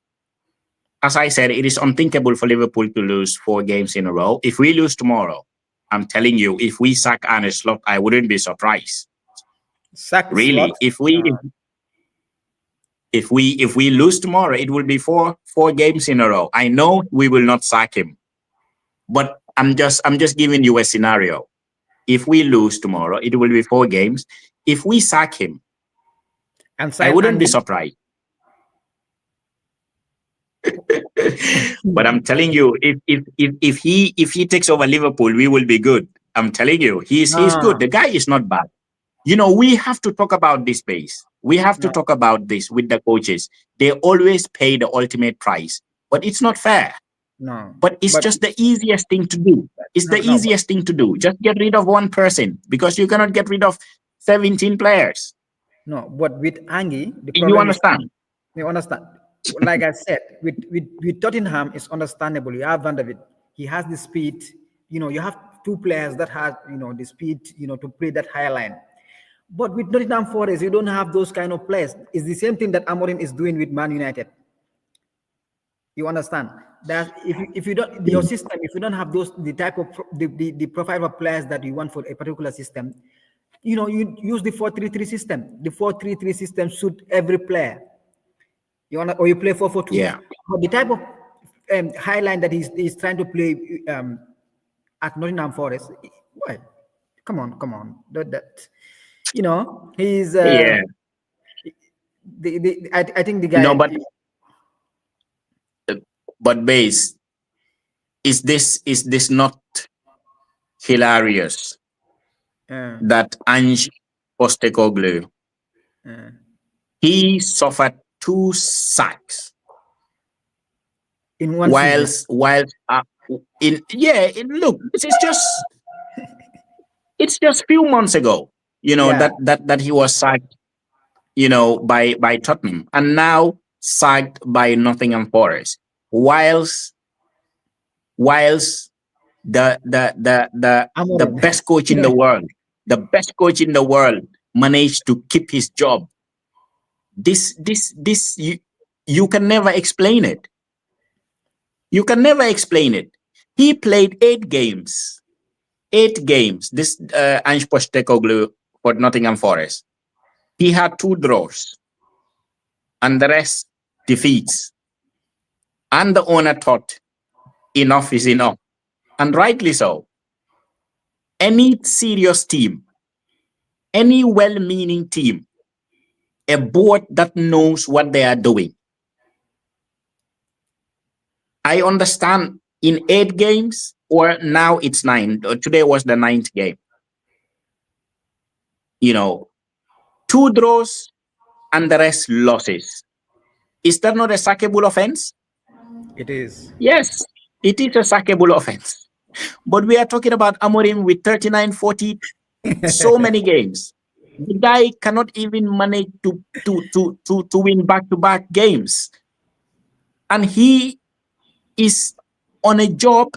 as I said, it is unthinkable for Liverpool to lose 4 games in a row. If we lose tomorrow, I'm telling you, if we sack Arne Slot, I wouldn't be surprised. Sack Really, slots. if we lose tomorrow, it will be four games in a row. I know we will not sack him, but I'm just giving you a scenario. If we lose tomorrow, it will be 4 games. If we sack him, And I sign wouldn't be Angie. surprised. But I'm telling you, if he takes over Liverpool, we will be good. I'm telling you, he's good. No, The guy is not bad. We have to talk about this base. We have to no, talk about this with the coaches. They always pay the ultimate price, but it's not fair. no. But it's But just the easiest thing to do. It's no, the no, easiest thing to do. Just get rid of one person because you cannot get rid of 17 players. no. But with Angie, the You problem is, understand? you understand. Like I said, with Tottenham, it's understandable. You have Van der Beek. He has the speed. You have two players that have the speed. To play that high line. But with Nottingham Forest, you don't have those kind of players. It's the same thing that Amorim is doing with Man United. You understand that if you don't your system, if you don't have the type of the profile of players that you want for a particular system, you use the 4-3-3 system. The 4-3-3 system suit every player. Or you play 4-4-2. Yeah. But the type of high line that he's trying to play at Nottingham Forest, well, come on, that he's Yeah. I think the No, guy. but base, is this not hilarious Uh, that Ange Postecoglou, uh, he suffered 2 sacks in one season. whilst look, it's just few months ago, Yeah, that he was sacked, by Tottenham, and now sacked by Nottingham Forest, whilst the Amorim. best coach in the world, managed to keep his job. This you can never explain it. You can never explain it. He played 8 games. 8 games. This Ange Postecoglou for Nottingham Forest. He had 2 draws, and the rest defeats. And the owner thought enough is enough, and rightly so. Any serious team, any well-meaning team, a board that knows what they are doing. I understand in 8 games, or now it's 9. Today was the 9th game. 2 draws and the rest losses. Is that not a sackable offense? It is. Yes, it is a sackable offense. But we are talking about Amorim with 39, 40, so many games. The guy cannot even manage to win back-to-back games. And he is on a job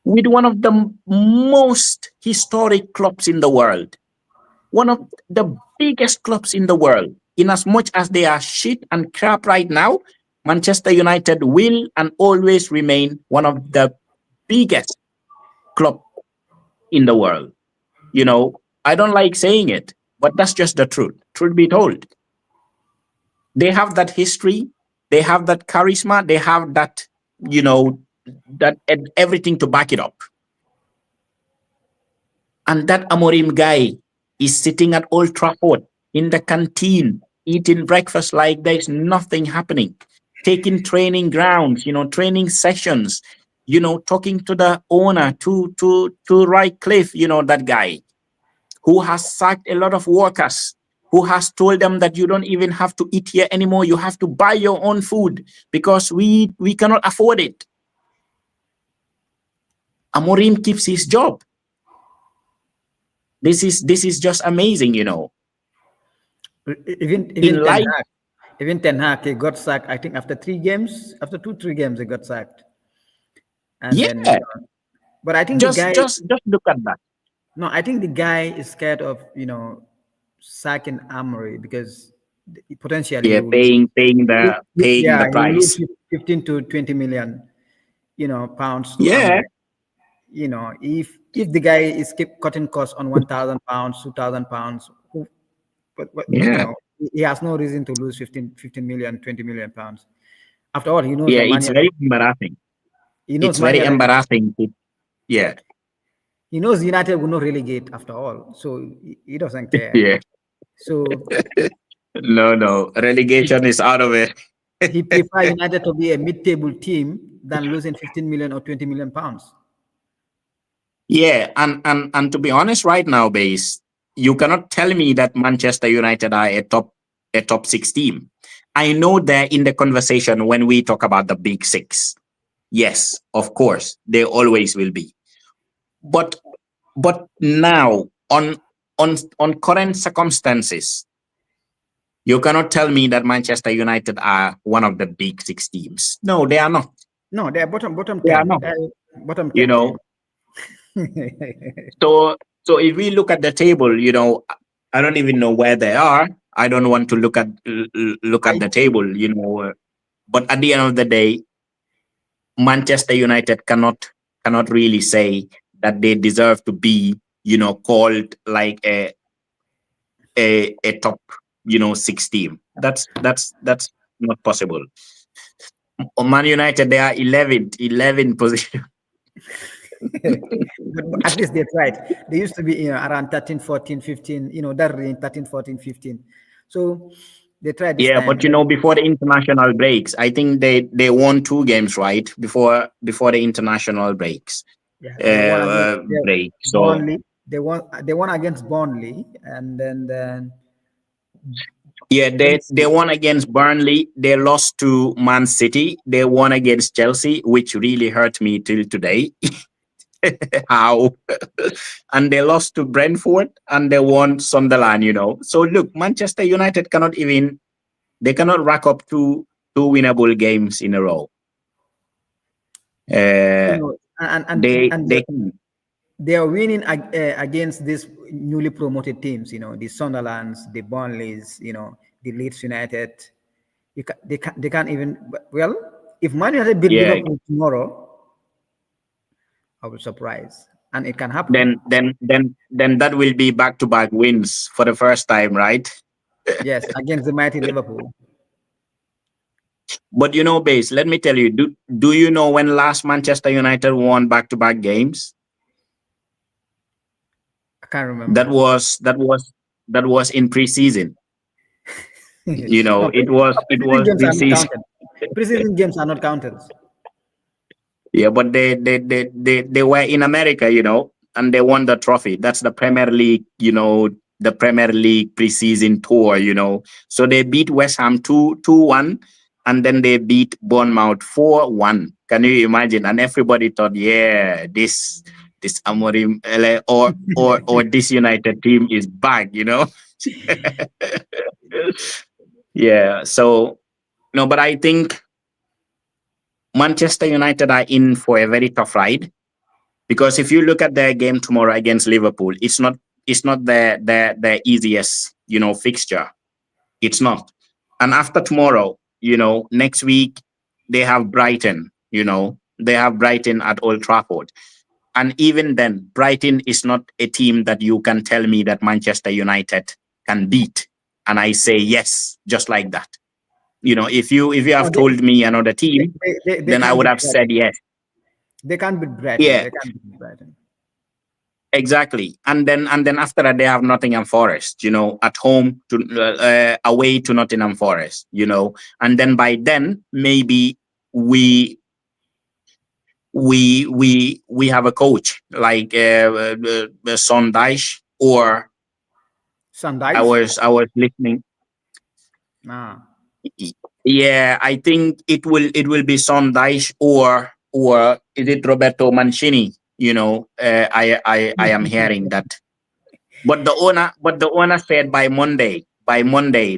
with one of the most historic clubs in the world. One of the biggest clubs in the world. In as much as they are shit and crap right now, Manchester United will and always remain one of the biggest club in the world. I don't like saying it, but that's just the truth. Truth be told. They have that history, they have that charisma, they have that, everything to back it up. And that Amorim guy is sitting at Old Trafford in the canteen, eating breakfast like there's nothing happening, taking training grounds, training sessions, talking to the owner, to Cliff, that guy who has sacked a lot of workers, who has told them that you don't even have to eat here anymore. You have to buy your own food because we cannot afford it. Amorim keeps his job. This is just amazing, Even In Ten life, Hag, he got sacked. I think after 3 games, after 2-3 games, he got sacked. And then, yeah. but I think the Just guy. just just look at that. No, I think the guy is scared of sacking Amory because potentially Yeah, paying yeah, the he will lose price. 15 to 20 million pounds to Yeah, Amory. If the guy is keep cutting costs on 1,000 pounds, 2,000 pounds, You Yeah. know, he has no reason to lose 15 million, 20 million pounds. After all, he knows Yeah, that it's very embarrassing. He knows It's Man very United. embarrassing. Yeah. He knows United will not relegate after all, so he doesn't care. Yeah. So No. he, Relegation is out of it. he prefer United to be a mid-table team than losing 15 million or 20 million pounds. Yeah, and to be honest, right now, base, you cannot tell me that Manchester United are a top six team. I know they're in the conversation when we talk about the big six. Yes, of course, they always will be. But now on current circumstances, you cannot tell me that Manchester United are one of the big six teams. No, they are not. No, they're bottom They are 10. not. Bottom You 10 team. know, so if we look at the table, I don't even know where they are. I don't want to look at I the table, but at the end of the day, Manchester United cannot really say that they deserve to be, called like a top, six team. That's not possible. Man United, they are 11 position. but at least they tried. They used to be around 13, 14, 15, that range, 13, 14, 15. So they tried this Yeah, time. but before the international breaks, I think they won two games, right? Before the international breaks, Yeah, they won against break. So Burnley. They won against Burnley, and then yeah, let me they see. won against Burnley. They lost to Man City. They won against Chelsea, which really hurt me till today. How? And they lost to Brentford, and they won Sunderland. So look, Manchester United cannot rack up two winnable games in a row. Uh, And they and they can. they are winning against these newly promoted teams. The Sunderlands, the Burnleys, the Leeds United. They can't even. Well, if Man United beat Yeah. Liverpool tomorrow, I will surprise, and it can happen. Then that will be back to back wins for the first time, right? Yes, against the mighty Liverpool. But Base, let me tell you, do you know when last Manchester United won back to back games? I can't That remember. was that was that was in preseason. No, It was preseason games are not preseason. counted. Preseason games are not counted. Yeah, but they were in America, and they won the trophy. That's the Premier League, the Premier League preseason tour, So they beat West Ham 2-1, and then they beat Bournemouth 4-1. Can you imagine? And everybody thought, yeah, this Amorim or this United team is back. Yeah. So no, but I think Manchester United are in for a very tough ride. Because if you look at their game tomorrow against Liverpool, it's not the easiest, fixture. It's not. And after tomorrow, next week they have Brighton, they have Brighton at Old Trafford. And even then, Brighton is not a team that you can tell me that Manchester United can beat. And I say yes, just like that. If you No, have told me another team, they then I can't would beat have said Brighton. yes. They can't beat Brighton. Yeah. They can't beat Brighton. Exactly, and then after that they have Nottingham Forest, at home to away to Nottingham Forest, and then by then maybe we we have a coach like Son Dyche, or I Sundays? was I was listening. Nah. Yeah, I think it will be Son Dyche, or is it Roberto Mancini? I am hearing that. But the owner said by Monday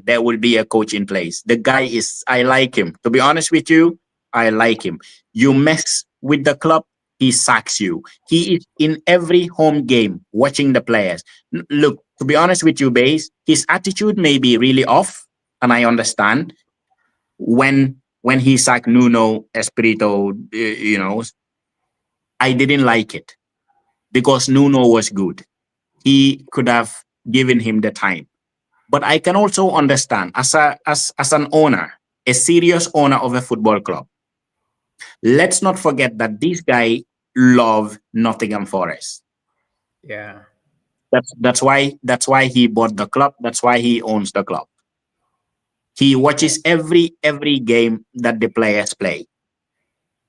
there will be a coach in place. The guy I like him. To be honest with you, I like him. You mess with the club, he sacks you. He is in every home game watching the players. Look, to be honest with you, Base, his attitude may be really off, and I understand when he sacked Nuno Espirito, I didn't like it because Nuno was good. He could have given him the time. But I can also understand as an owner, a serious owner of a football club. Let's not forget that this guy love Nottingham Forest. Yeah. That's why he bought the club. That's why he owns the club. He watches every game that the players play.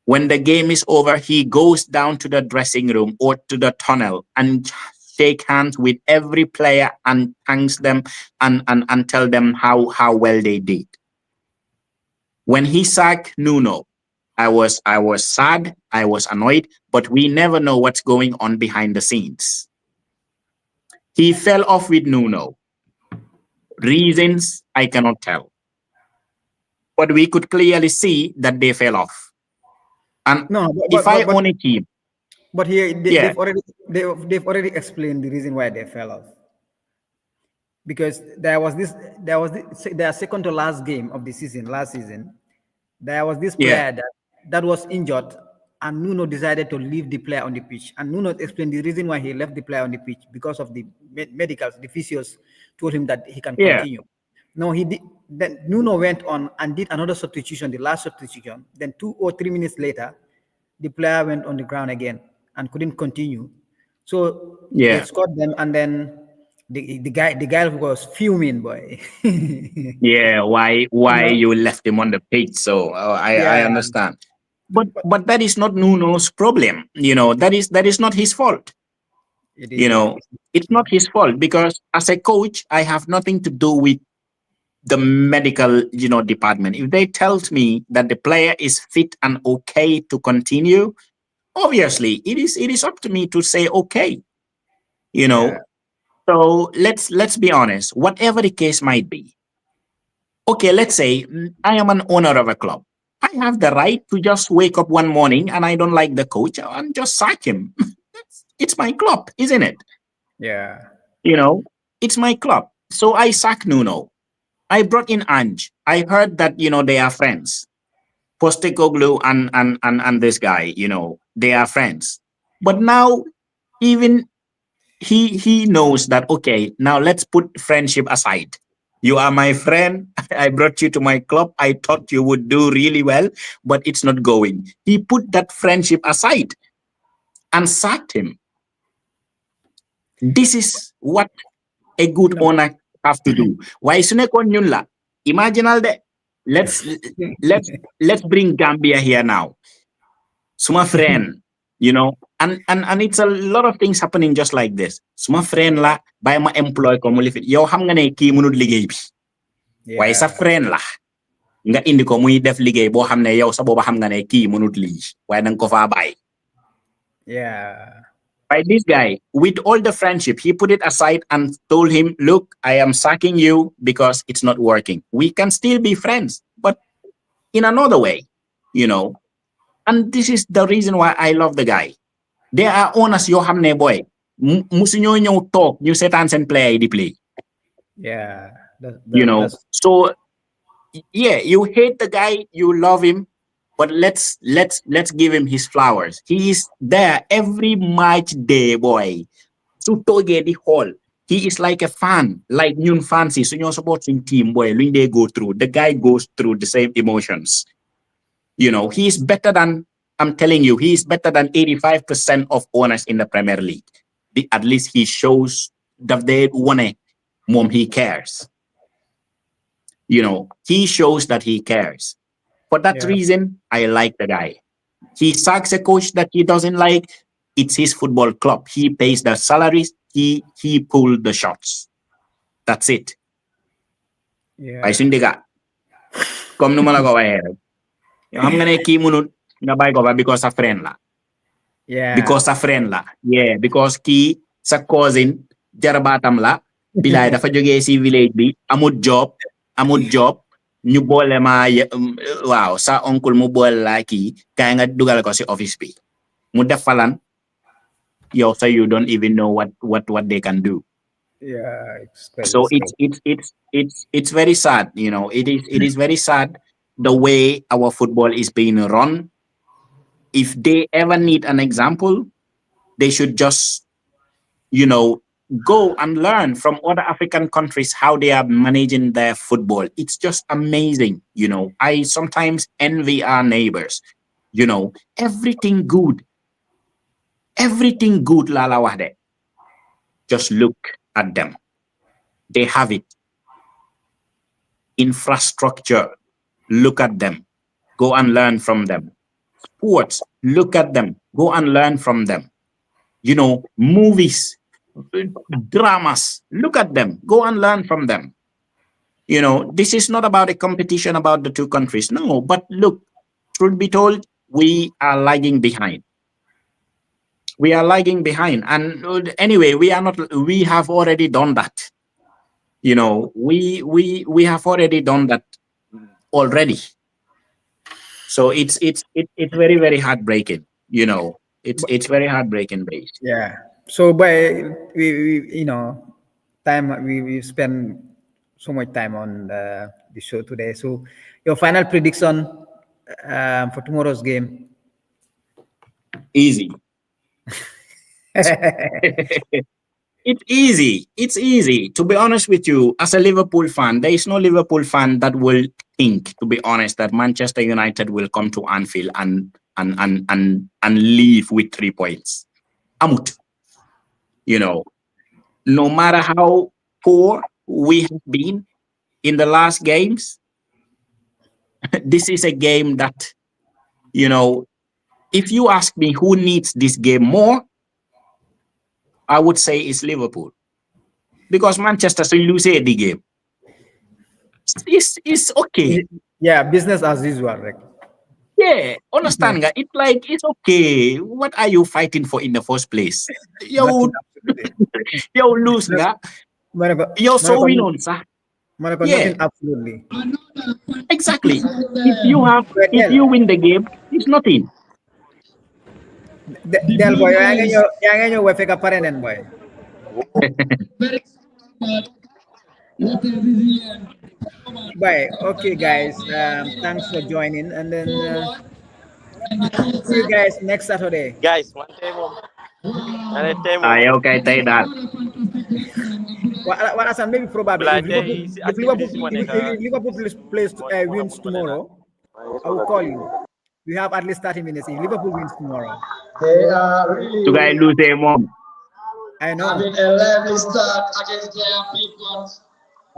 When the game is over, he goes down to the dressing room or to the tunnel and shake hands with every player and thanks them and tell them how well they did. When he sacked Nuno, I was sad, I was annoyed, but we never know what's going on behind the scenes. He fell off with Nuno. Reasons I cannot tell. But we could clearly see that they fell off. And No, if I own a team, but here yeah, they've already explained the reason why they fell off. Because their second to last game of the season last season. There was this yeah, player that was injured, and Nuno decided to leave the player on the pitch. And Nuno explained the reason why he left the player on the pitch because of the medicals. The physios told him that he can yeah, continue. No, he did. Then Nuno went on and did another substitution, the last substitution. Then 2 or 3 minutes later, the player went on the ground again and couldn't continue. So they yeah, scored them, and then the guy was fuming, boy. yeah. You Why know, you left him on the pitch? So I yeah, understand. But but but that is not Nuno's problem. That is not his fault. it You is. know, it's not his fault because as a coach, I have nothing to do with the medical department. If they tells me that the player is fit and okay to continue, obviously it is up to me to say okay. You Yeah, know, so let's be honest. Whatever the case might be, okay. Let's say I am an owner of a club. I have the right to just wake up one morning and I don't like the coach and just sack him. It's my club, isn't it? yeah, You know, it's my club. So I sack Nuno. I brought in Ange. I heard that they are friends. Postecoglou and this guy, they are friends. But now even he knows that okay, now let's put friendship aside. You are my friend. I brought you to my club. I thought you would do really well, but it's not going. He put that friendship aside and sacked him. This is what a good no, owner have to do. Why su nekkoon ñun la? Imaginal de. Let's let's let's bring Gambia here now. Suma friend, and it's a lot of things happening just like this. Suma friend la, by ma employ ko mu lifit. Yow xam nga ne kii mënut liggéey bi. Waaye sa yeah, friend la. Nga indi ko muy def liggéey boo xam ne yow sa booba xam nga ne kii mënut lii. Waaye danga ko faa bàyyi. yeah, By this guy, with all the friendship, he put it aside and told him, look, I am sacking you because it's not working. We can still be friends, but in another way, you know. And this is the reason why I love the guy. There are owners yoo xam ne boy, musu ñoo ñëw toog ñu seetaan seen player yi di play. yeah. That's So yeah, you hate the guy, you love him, but let's give him his flowers. He is there every match day, boy. Su toogee di xool. He is like a fan, like ñun fans yi su ñoo support suñ team, boy, luñ they go through. The guy goes through the same emotions. He is better than, I'm telling you, he is better than 85% of owners in the Premier League. At least he shows that they want it. Mom, he cares. He shows that he cares. For that yeah, reason, I like the guy. He sacks a coach that he doesn't like. It's his football club. He pays the salaries. He pulled the shots. That's it. Ay yeah, suñ diga. Comme nu ma la ko waxee rek. Yoo xam nga ne kii munut nga bàyyi ko ba because sa friend la. yeah, Because sa friend la. Yeah, because kii sa cousin jarabaatam la. Bilaay dafa jógee si village bi amut job ñu boole ma waaw sa oncle mu boole la kii kay nga dugal ko si office bi mu def falan yow so you don't even know what they can do. yeah. It's crazy. So It's it's crazy. it's it's it's it's very sad. It is very sad the way our football is being run. If they ever need an example, they should just you know go and learn from other African countries how they are managing their football. It's just amazing. I sometimes envy our neighbors. Everything good. Everything good, Lala Wahde. Just look at them. They have it. Infrastructure, look at them. Go and learn from them. Sports, look at them. Go and learn from them. Movies, dramas, look at them. Go and learn from them. This is not about a competition about the two countries. No, but look, truth be told, we are lagging behind. We are lagging behind. And anyway, we have already done that. We have already done that already. So it's very, very heartbreaking. It's very heartbreaking, base. Yeah. So by we time we spend so much time on the show today. So your final prediction for tomorrow's game? Easy. It's easy. It's easy. To be honest with you, as a Liverpool fan, there is no Liverpool fan that will think, to be honest, that Manchester United will come to Anfield and leave with 3 points. Amut. No matter how poor we have been in the last games, this is a game that, if you ask me who needs this game more, I would say it's Liverpool. Because Manchester still lose the game. It's okay. Yeah, business as usual. Right? Yeah, understand nga? It's like, it's okay. What are you fighting for in the first place? Yo, yo lose nga. Yo so win on sa. Yeah, Nothing absolutely. exactly. If you win the game, it's nothing. Del boy, yang nyo wefe ka parenen boy. Bye. Okay, guys. Thanks for joining, and then see you guys next Saturday. Guys, one time, Ay, okay, tayo that. What are some maybe probably But if Liverpool plays wins tomorrow, I will call you. We have at least 30 minutes. If Liverpool wins tomorrow, They are really To guy lose their mom. I know. having a lively start against their people.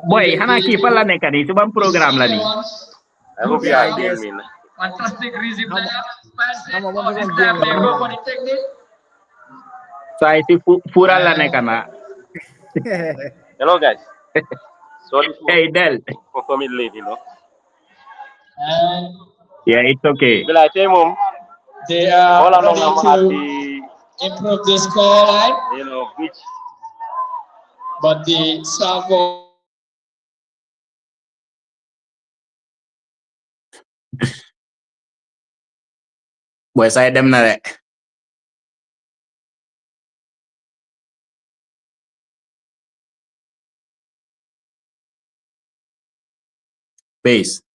Boy, Hanaki pala ne ka ni. Subang program la ni. I hope you Yeah, I are guess. seeing me. Fantastic reason How player. much This game time they lang? go for the technique. So I see pura la ne ka na. Hello, guys. Sorry Hey, Del. for coming late, And Yeah, it's okay. But I tell mom, they all are along I'm at ready to improve the scoreline, which but the Salvo Boy, saya dem na de. Peace.